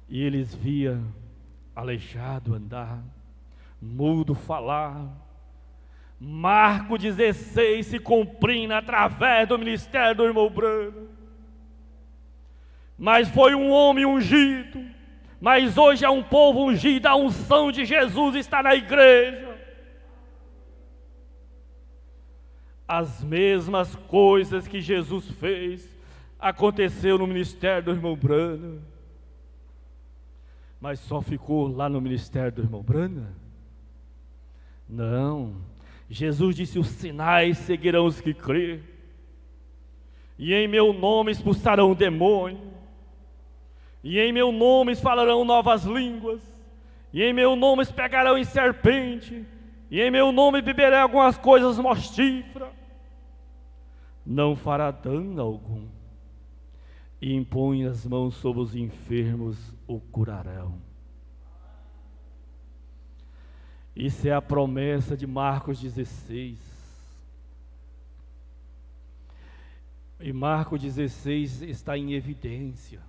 Speaker 4: E eles via aleijado andar, mudo falar. Marcos 16 se cumprindo através do ministério do irmão Brano. Mas foi um homem ungido. Mas hoje é um povo ungido, a unção de Jesus está na igreja. As mesmas coisas que Jesus fez, aconteceu no ministério do irmão Brana. Mas só ficou lá no ministério do irmão Brana? Não. Jesus disse, os sinais seguirão os que crêem. E em meu nome expulsarão o demônio. E em meu nome falarão novas línguas, e em meu nome pegarão em serpente, e em meu nome beberão algumas coisas mortíferas. Não fará dano algum, e impõe as mãos sobre os enfermos, o curarão. Isso é a promessa de Marcos 16. E Marcos 16 está em evidência.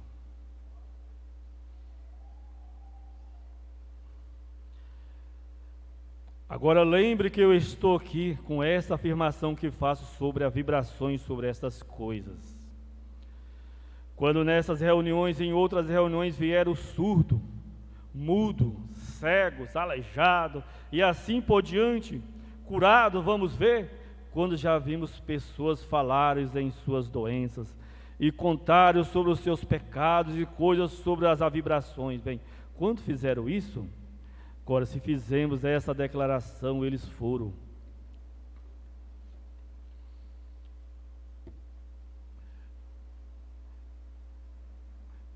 Speaker 4: Agora lembre que eu estou aqui com essa afirmação que faço sobre as vibrações, sobre estas coisas. Quando nessas reuniões, em outras reuniões, vieram surdo, mudo, cegos, aleijado e assim por diante, curado, vamos ver, quando já vimos pessoas falarem em suas doenças e contarem sobre os seus pecados e coisas sobre as vibrações. Bem, quando fizeram isso? Agora, se fizemos essa declaração, eles foram.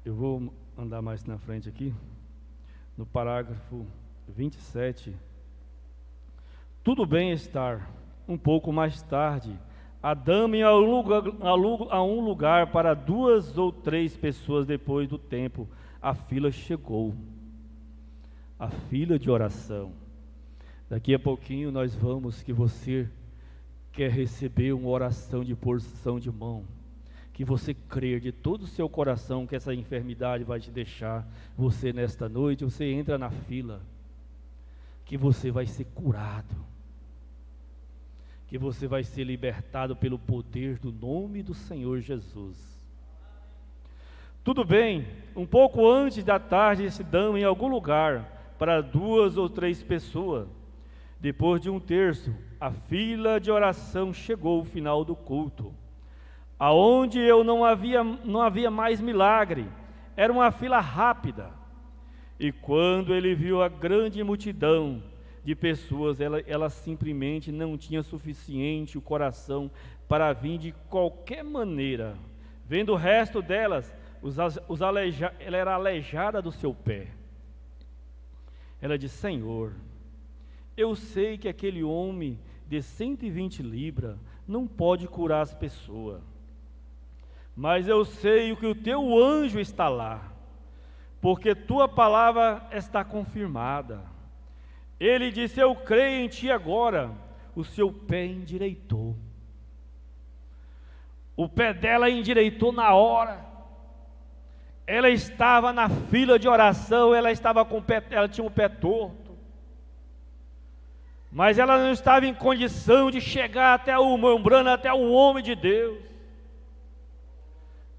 Speaker 4: Eu vou andar mais na frente aqui, no parágrafo 27. Tudo bem estar, um pouco mais tarde, Adame a um lugar para 2 ou 3 pessoas depois do tempo. A fila chegou. A fila de oração. Daqui a pouquinho nós vamos, que você quer receber uma oração de porção de mão, que você crer de todo o seu coração que essa enfermidade vai te deixar, você nesta noite, você entra na fila, que você vai ser curado, que você vai ser libertado pelo poder do nome do Senhor Jesus. Tudo bem, um pouco antes da tarde se dão em algum lugar, para 2 ou 3 pessoas. Depois de 1/3, a fila de oração chegou ao final do culto, aonde não havia mais milagre, era uma fila rápida. E quando ele viu a grande multidão de pessoas, ela simplesmente não tinha suficiente o coração para vir de qualquer maneira. Vendo o resto delas, ela era aleijada do seu pé. Ela disse, Senhor, eu sei que aquele homem de 120 libras não pode curar as pessoas, mas eu sei que o teu anjo está lá, porque tua palavra está confirmada. Ele disse, eu creio em ti agora. O seu pé endireitou. O pé dela endireitou na hora. Ela estava na fila de oração, ela tinha o pé torto, mas ela não estava em condição de chegar até o membrana, até o homem de Deus.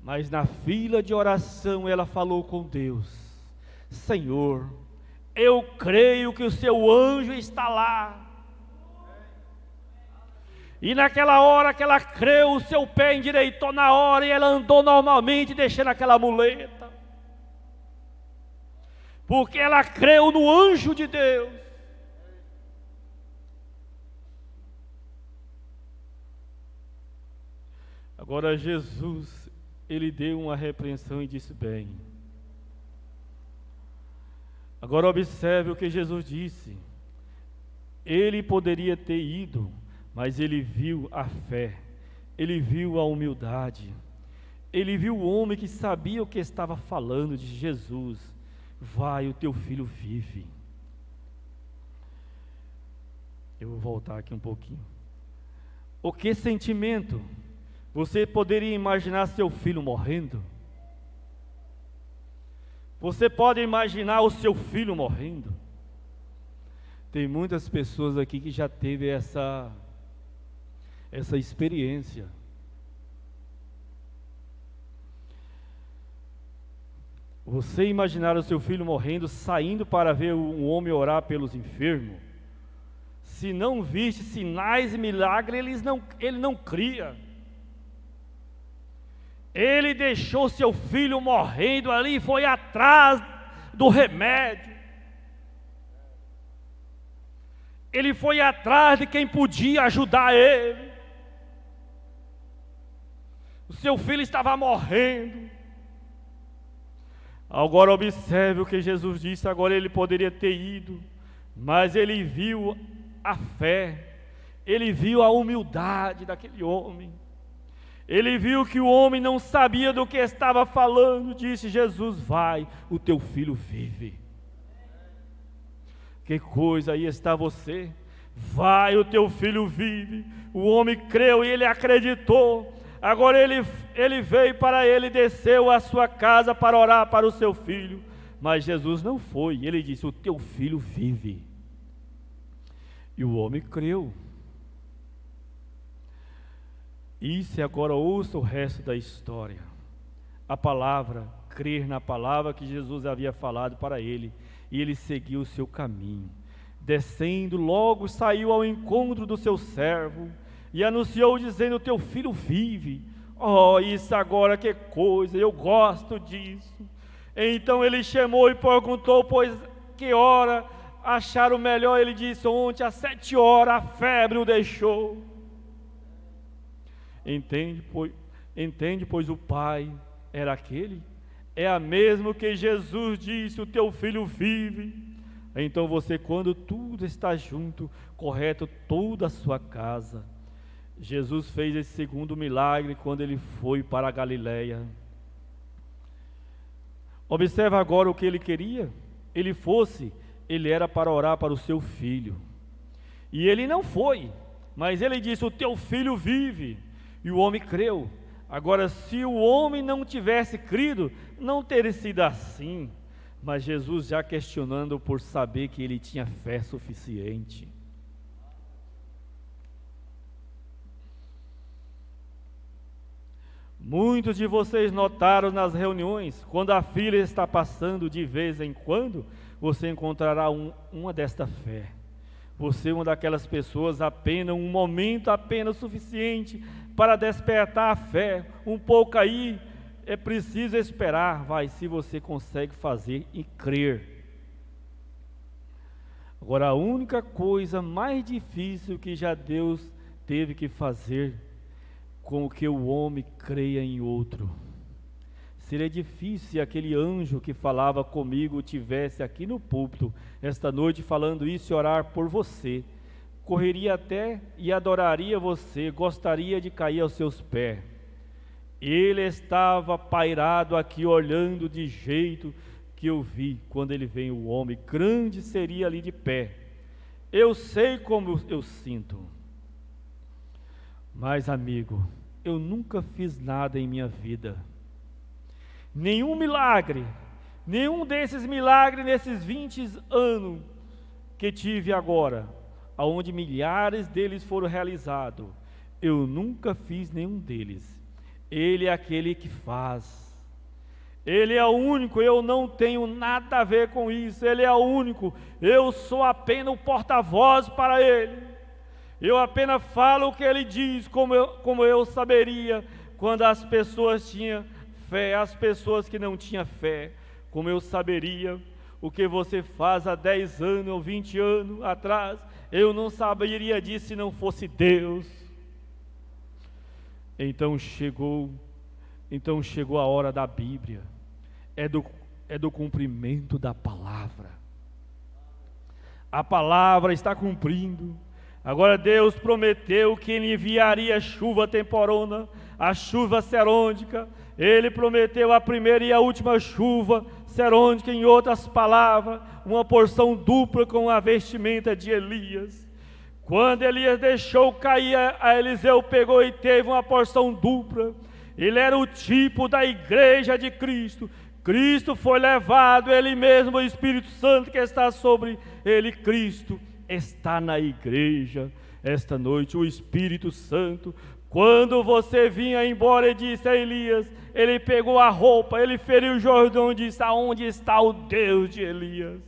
Speaker 4: Mas na fila de oração ela falou com Deus, Senhor, eu creio que o seu anjo está lá. E naquela hora que ela creu, o seu pé endireitou na hora e ela andou normalmente, deixando aquela muleta. Porque ela creu no anjo de Deus. Agora Jesus, ele deu uma repreensão e disse: bem. Agora observe o que Jesus disse. Ele poderia ter ido, mas ele viu a fé, ele viu a humildade, ele viu o homem que sabia o que estava falando de Jesus. Vai, o teu filho vive. Eu vou voltar aqui um pouquinho. O que sentimento? Você poderia imaginar seu filho morrendo? Você pode imaginar o seu filho morrendo? Tem muitas pessoas aqui que já teve essa experiência. Você imaginar o seu filho morrendo, saindo para ver um homem orar pelos enfermos? Se não viste sinais e milagres, ele não cria. Ele deixou seu filho morrendo ali e foi atrás do remédio. Ele foi atrás de quem podia ajudar ele. O seu filho estava morrendo. Agora observe o que Jesus disse. Agora ele poderia ter ido, mas ele viu a fé, ele viu a humildade daquele homem. Ele viu que o homem não sabia do que estava falando. Disse: Jesus, vai, o teu filho vive. Que coisa, aí está você. Vai, o teu filho vive. O homem creu e ele acreditou. Agora ele veio para ele, desceu à sua casa para orar para o seu filho. Mas Jesus não foi. Ele disse: o teu filho vive. E o homem creu. Isso, e agora ouça o resto da história. A palavra, crer na palavra que Jesus havia falado para ele. E ele seguiu o seu caminho. Descendo, logo saiu ao encontro do seu servo e anunciou dizendo: teu filho vive. Oh, isso agora, que coisa, eu gosto disso. Então ele chamou e perguntou: pois que hora acharam melhor? Ele disse: ontem às 7 horas a febre o deixou. Entende, pois o pai era aquele. É a mesmo que Jesus disse: o teu filho vive. Então você, quando tudo está junto, correto toda a sua casa. Jesus fez esse segundo milagre quando ele foi para a Galileia. Observa agora o que ele queria. Ele era para orar para o seu filho. E ele não foi, mas ele disse: o teu filho vive. E o homem creu. Agora, se o homem não tivesse crido, não teria sido assim. Mas Jesus já questionando por saber que ele tinha fé suficiente. Muitos de vocês notaram nas reuniões, quando a fila está passando de vez em quando, você encontrará uma desta fé. Você é uma daquelas pessoas, apenas um momento apenas suficiente para despertar a fé. Um pouco aí, é preciso esperar, se você consegue fazer e crer. Agora, a única coisa mais difícil que já Deus teve que fazer com que o homem creia em outro. Seria difícil se aquele anjo que falava comigo tivesse aqui no púlpito esta noite falando isso e orar por você. Correria até e adoraria você, gostaria de cair aos seus pés. Ele estava pairado aqui olhando de jeito que eu vi quando ele vem, o homem grande seria ali de pé. Eu sei como eu sinto. Mas, amigo, eu nunca fiz nada em minha vida. Nenhum milagre, nenhum desses milagres nesses 20 anos que tive agora, aonde milhares deles foram realizados, eu nunca fiz nenhum deles. Ele é aquele que faz. Ele é o único, eu não tenho nada a ver com isso. Ele é o único, eu sou apenas o porta-voz para Ele.
Speaker 5: Eu apenas falo o que ele diz, como eu saberia quando as pessoas tinham fé, as pessoas que não tinham fé. Como eu saberia o que você faz há 10 anos ou 20 anos atrás, eu não saberia disso se não fosse Deus. Então chegou a hora da Bíblia, é do cumprimento da palavra. A palavra está cumprindo. Agora Deus prometeu que Ele enviaria chuva temporona, a chuva serôdica. Ele prometeu a primeira e a última chuva serôdica, em outras palavras, uma porção dupla com a vestimenta de Elias. Quando Elias deixou cair, a Eliseu pegou e teve uma porção dupla. Ele era o tipo da igreja de Cristo. Cristo foi levado, Ele mesmo, o Espírito Santo que está sobre Ele, Cristo está na igreja. Esta noite o Espírito Santo, quando você vinha embora e disse a Elias, ele pegou a roupa, ele feriu o Jordão e disse: aonde está o Deus de Elias?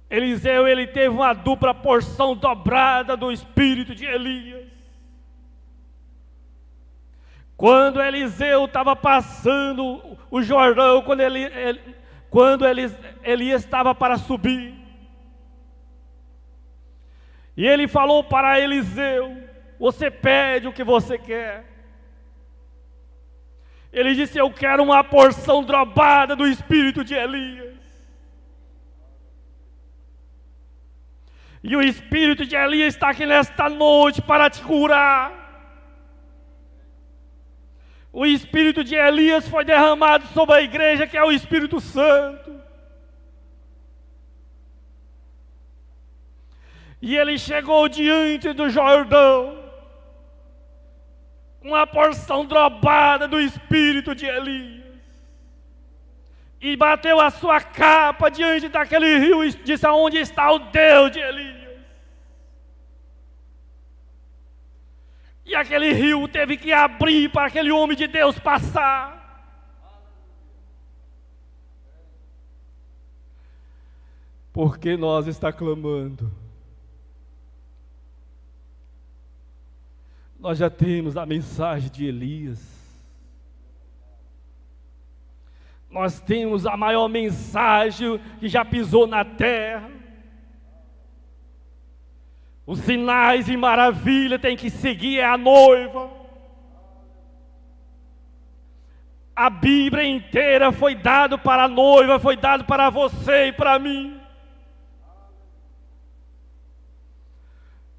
Speaker 5: Eliseu, ele teve uma dupla porção dobrada do Espírito de Elias. Quando Eliseu estava passando o Jordão, quando Elias estava para subir, e ele falou para Eliseu: você pede o que você quer. Ele disse: eu quero uma porção dobrada do Espírito de Elias. E o Espírito de Elias está aqui nesta noite para te curar. O Espírito de Elias foi derramado sobre a igreja, que é o Espírito Santo. E ele chegou diante do Jordão, uma porção dobrada do Espírito de Elias, e bateu a sua capa diante daquele rio e disse: aonde está o Deus de Elias? E aquele rio teve que abrir para aquele homem de Deus passar. Porque nós está clamando. Nós já temos a mensagem de Elias. Nós temos a maior mensagem que já pisou na terra. Os sinais e maravilha tem que seguir a noiva. A Bíblia inteira foi dada para a noiva, foi dada para você e para mim.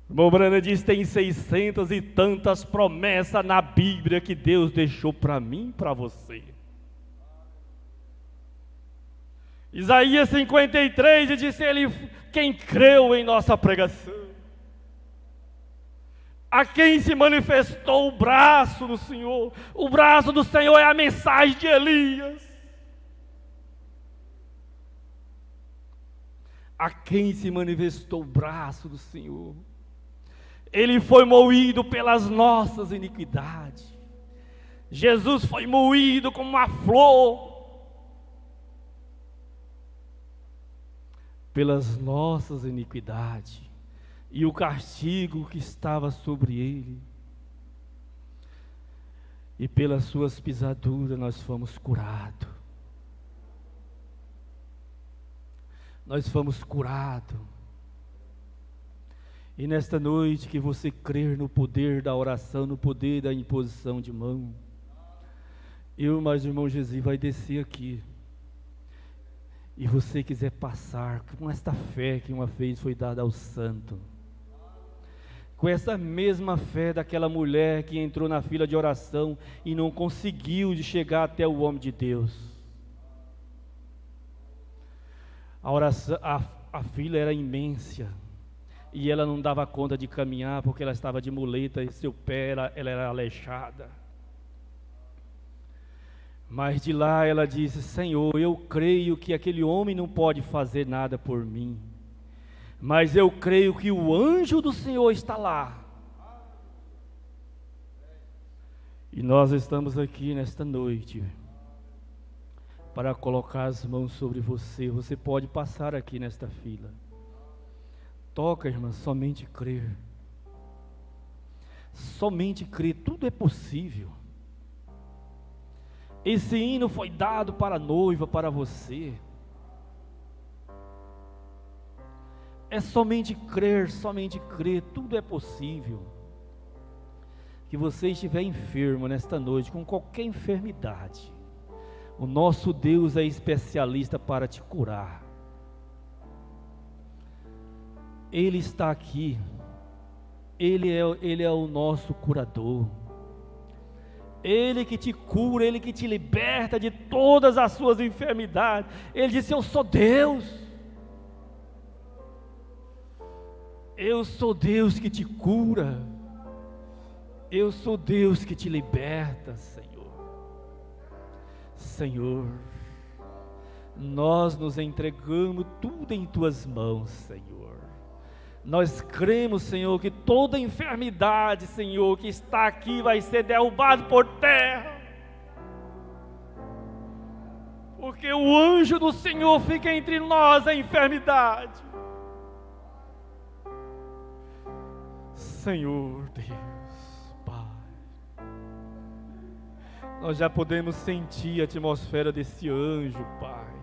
Speaker 5: O irmão Branham diz: tem 600 e tantas promessas na Bíblia que Deus deixou para mim e para você. Isaías 53 disse ele: quem creu em nossa pregação, a quem se manifestou o braço do Senhor. O braço do Senhor é a mensagem de Elias. A quem se manifestou o braço do Senhor. Ele foi moído pelas nossas iniquidades. Jesus foi moído como uma flor pelas nossas iniquidades. E o castigo que estava sobre ele, e pelas suas pisaduras nós fomos curados. Nós fomos curados. E nesta noite que você crer no poder da oração, no poder da imposição de mão, mas o irmão Jesus vai descer aqui. E você quiser passar com esta fé que uma vez foi dada ao santo, com essa mesma fé daquela mulher que entrou na fila de oração e não conseguiu de chegar até o homem de Deus. A oração, a fila era imensa, e ela não dava conta de caminhar porque ela estava de muleta e seu pé ela era aleijada. Mas de lá ela disse: Senhor, eu creio que aquele homem não pode fazer nada por mim, mas eu creio que o anjo do Senhor está lá. E nós estamos aqui nesta noite para colocar as mãos sobre você. Você pode passar aqui nesta fila. Toca, irmã, somente crer. Somente crer, tudo é possível. Esse hino foi dado para a noiva, para você. É somente crer, tudo é possível. Que você estiver enfermo nesta noite, com qualquer enfermidade, o nosso Deus é especialista para te curar. Ele está aqui, Ele é o nosso curador, Ele que te cura, Ele que te liberta de todas as suas enfermidades. Ele disse: eu sou Deus, eu sou Deus que te cura, eu sou Deus que te liberta, Senhor, nós nos entregamos tudo em Tuas mãos, Senhor. Nós cremos, Senhor, que toda enfermidade, Senhor, que está aqui vai ser derrubada por terra, porque o anjo do Senhor fica entre nós a enfermidade. Senhor Deus, Pai, nós já podemos sentir a atmosfera desse anjo, Pai.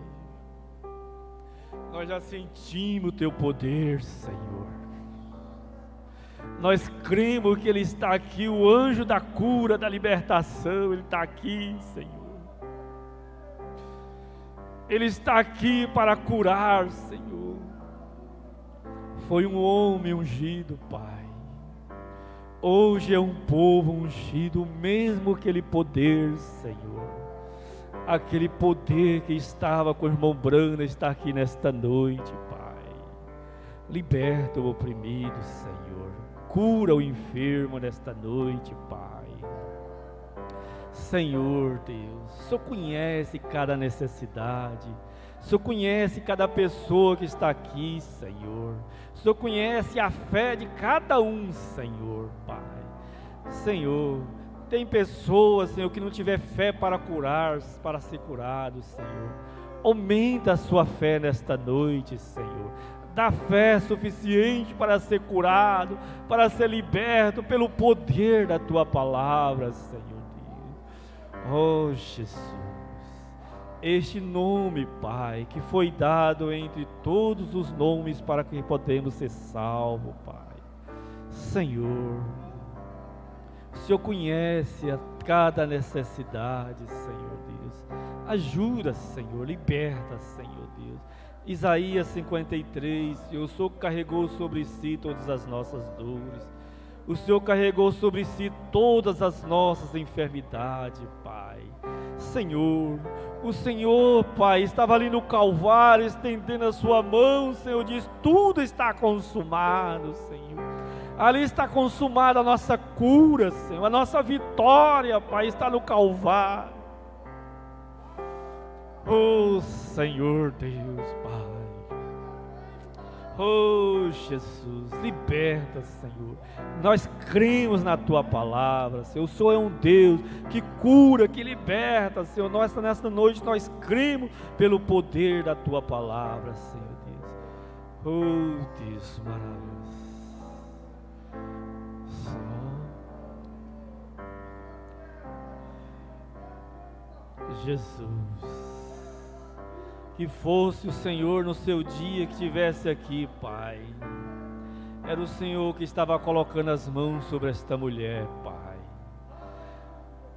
Speaker 5: Nós já sentimos o Teu poder, Senhor. Nós cremos que Ele está aqui, o anjo da cura, da libertação, Ele está aqui, Senhor. Ele está aqui para curar, Senhor. Foi um homem ungido, Pai. Hoje é um povo ungido, mesmo aquele poder, Senhor. Aquele poder que estava com o irmão Brana está aqui nesta noite, Pai. Liberta o oprimido, Senhor. Cura o enfermo nesta noite, Pai. Senhor Deus, o Senhor conhece cada necessidade, o Senhor conhece cada pessoa que está aqui, Senhor. O Senhor conhece a fé de cada um, Senhor, Pai. Senhor, tem pessoas, Senhor, que não tiver fé para curar, para ser curado, Senhor. Aumenta a sua fé nesta noite, Senhor. Dá fé suficiente para ser curado, para ser liberto pelo poder da Tua palavra, Senhor Deus. Oh, Jesus, este nome, Pai, que foi dado entre todos os nomes para que podemos ser salvos, Pai. Senhor, o Senhor conhece a cada necessidade, Senhor Deus. Ajuda, Senhor, liberta, Senhor Deus. Isaías 53, o Senhor carregou sobre si todas as nossas dores. O Senhor carregou sobre si todas as nossas enfermidades, Pai. Senhor, o Senhor, Pai, estava ali no Calvário, estendendo a sua mão, Senhor, diz: tudo está consumado, Senhor. Ali está consumada a nossa cura, Senhor, a nossa vitória, Pai, está no Calvário. Oh, Senhor Deus, Pai. Oh, Jesus, liberta, Senhor. Nós cremos na Tua palavra, Senhor. O Senhor é um Deus que cura, que liberta, Senhor. Nesta noite nós cremos pelo poder da Tua palavra, Senhor Deus. Oh, Deus maravilhoso. Senhor Jesus, que fosse o Senhor no seu dia que estivesse aqui, Pai. Era o Senhor que estava colocando as mãos sobre esta mulher, Pai.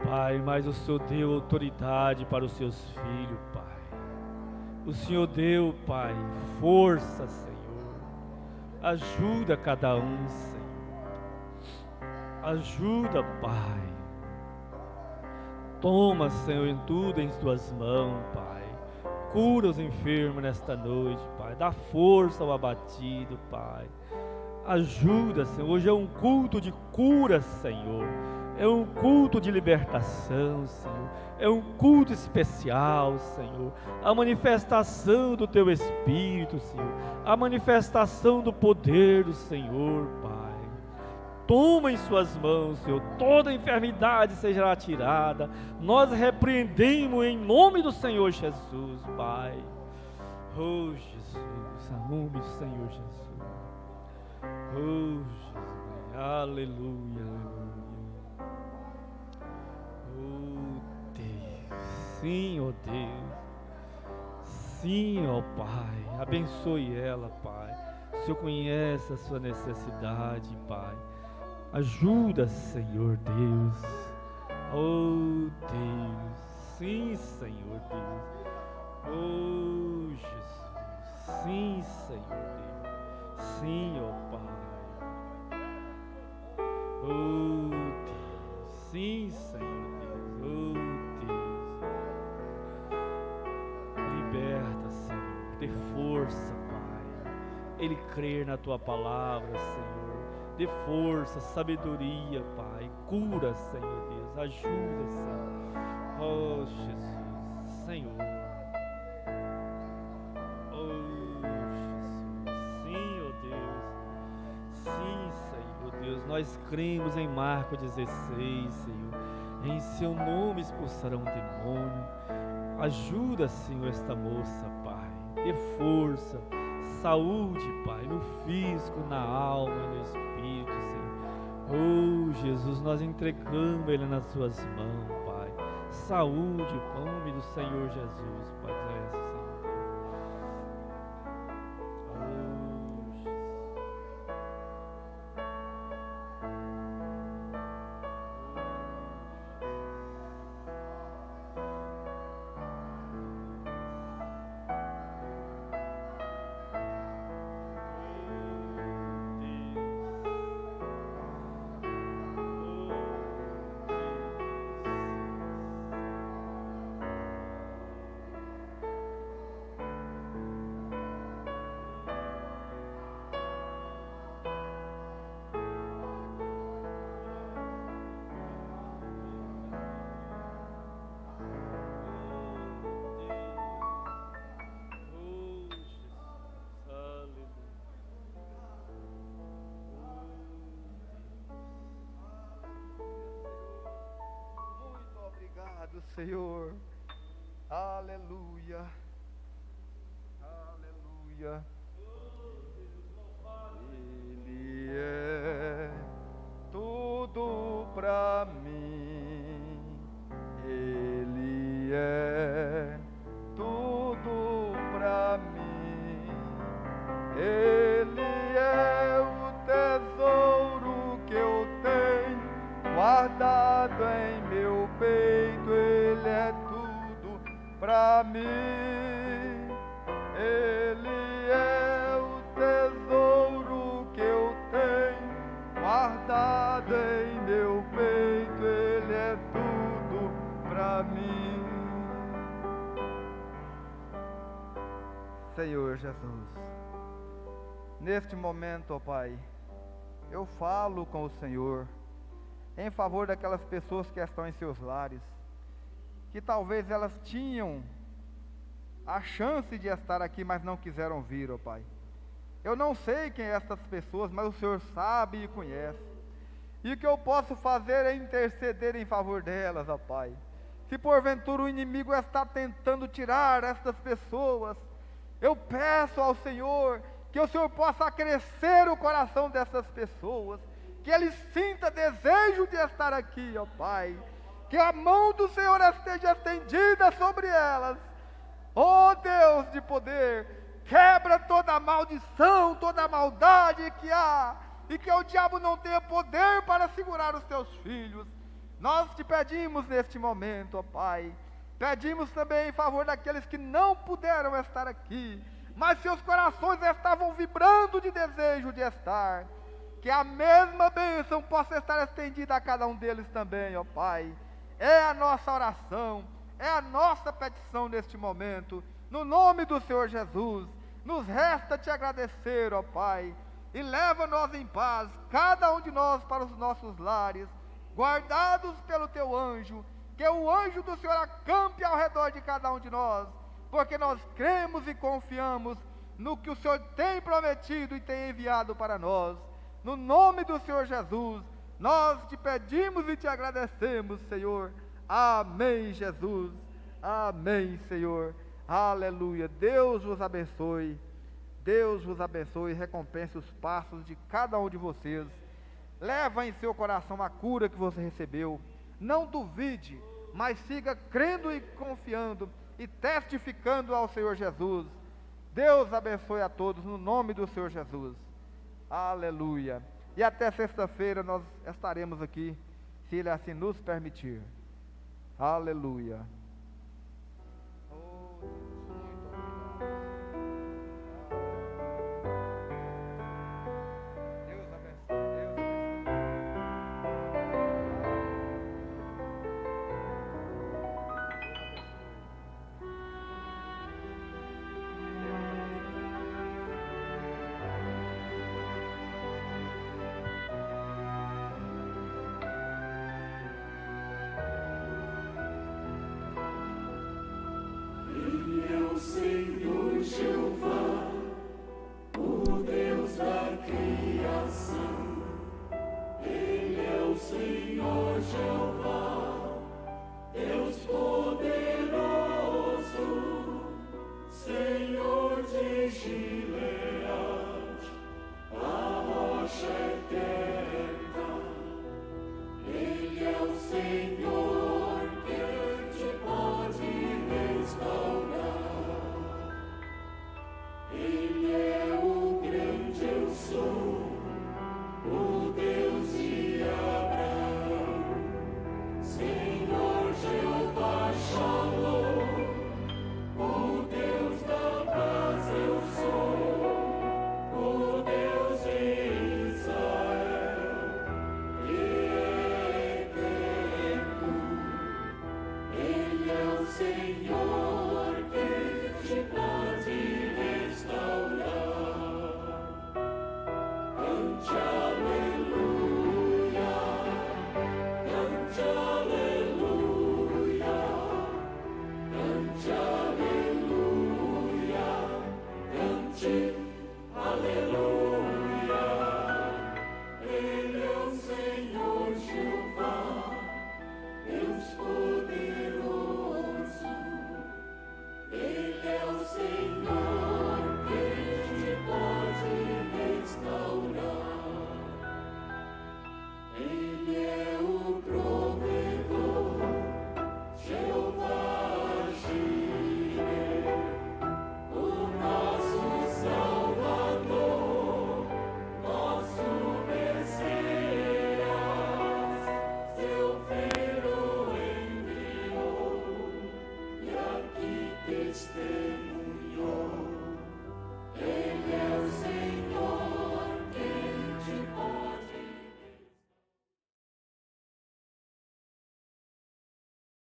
Speaker 5: Pai, mas o Senhor deu autoridade para os seus filhos, Pai. O Senhor deu, Pai, força, Senhor. Ajuda cada um, Senhor. Ajuda, Pai. Toma, Senhor, em tudo em Tuas mãos, Pai. Cura os enfermos nesta noite, Pai. Dá força ao abatido, Pai. Ajuda, Senhor. Hoje é um culto de cura, Senhor. É um culto de libertação, Senhor. É um culto especial, Senhor. A manifestação do Teu Espírito, Senhor. A manifestação do poder do Senhor, Pai. Toma em Suas mãos, Senhor, toda enfermidade seja tirada. Nós repreendemos em nome do Senhor Jesus, Pai. Oh, Jesus, em nome do Senhor Jesus. Oh, Jesus. Aleluia, aleluia. Oh, Deus. Sim, ó Deus. Sim, ó Pai. Abençoe ela, Pai. O Senhor conhece a sua necessidade, Pai. Ajuda, Senhor Deus. Oh, Deus. Sim, Senhor Deus. Oh, Jesus. Sim, Senhor Deus. Sim, ó Pai. Oh, Deus. Sim, Senhor Deus. Oh, Deus. Liberta, Senhor. Dê força, Pai. Ele crer na Tua palavra, Senhor. Dê força, sabedoria, Pai. Cura, Senhor Deus. Ajuda, Senhor. Oh, Jesus. Senhor. Oh, Jesus. Sim, ó Deus. Sim, Senhor Deus. Nós cremos em Marcos 16, Senhor. Em Seu nome expulsarão o demônio. Ajuda, Senhor, esta moça, Pai. Dê força, saúde, Pai, no físico, na alma e no espírito, Senhor. Oh, Jesus, nós entregamos ele nas Suas mãos, Pai. Saúde, em nome do Senhor Jesus, Pai. Senhor. Oh, Jesus.
Speaker 6: Do Senhor, aleluia, aleluia. Ele é tudo pra mim, Ele é tudo pra mim, Ele é o tesouro que eu tenho guardado em meu peito, Ele é tudo pra mim, Ele é o tesouro que eu tenho guardado em meu peito, Ele é tudo pra mim. Senhor Jesus, neste momento, ó Pai, eu falo com o Senhor em favor daquelas pessoas que estão em seus lares, que talvez elas tinham a chance de estar aqui, mas não quiseram vir, ó Pai. Eu não sei quem é essas pessoas, mas o Senhor sabe e conhece. E o que eu posso fazer é interceder em favor delas, ó Pai. Se porventura o inimigo está tentando tirar estas pessoas, eu peço ao Senhor que o Senhor possa crescer o coração dessas pessoas, que eles sintam desejo de estar aqui, ó Pai, que a mão do Senhor esteja estendida sobre elas, ó Deus de poder, quebra toda a maldição, toda a maldade que há, e que o diabo não tenha poder para segurar os teus filhos. Nós te pedimos neste momento, ó Pai, pedimos também em favor daqueles que não puderam estar aqui, mas seus corações estavam vibrando de desejo de estar, que a mesma bênção possa estar estendida a cada um deles também, ó Pai. É a nossa oração, é a nossa petição neste momento, no nome do Senhor Jesus. Nos resta te agradecer, ó Pai, e leva-nos em paz, cada um de nós para os nossos lares, guardados pelo teu anjo, que o anjo do Senhor acampe ao redor de cada um de nós, porque nós cremos e confiamos no que o Senhor tem prometido e tem enviado para nós. No nome do Senhor Jesus, nós te pedimos e te agradecemos, Senhor. Amém, Jesus. Amém, Senhor. Aleluia. Deus vos abençoe. Deus vos abençoe e recompense os passos de cada um de vocês. Leva em seu coração a cura que você recebeu. Não duvide, mas siga crendo e confiando e testificando ao Senhor Jesus. Deus abençoe a todos no nome do Senhor Jesus. Aleluia. E até sexta-feira nós estaremos aqui, se Ele assim nos permitir. Aleluia.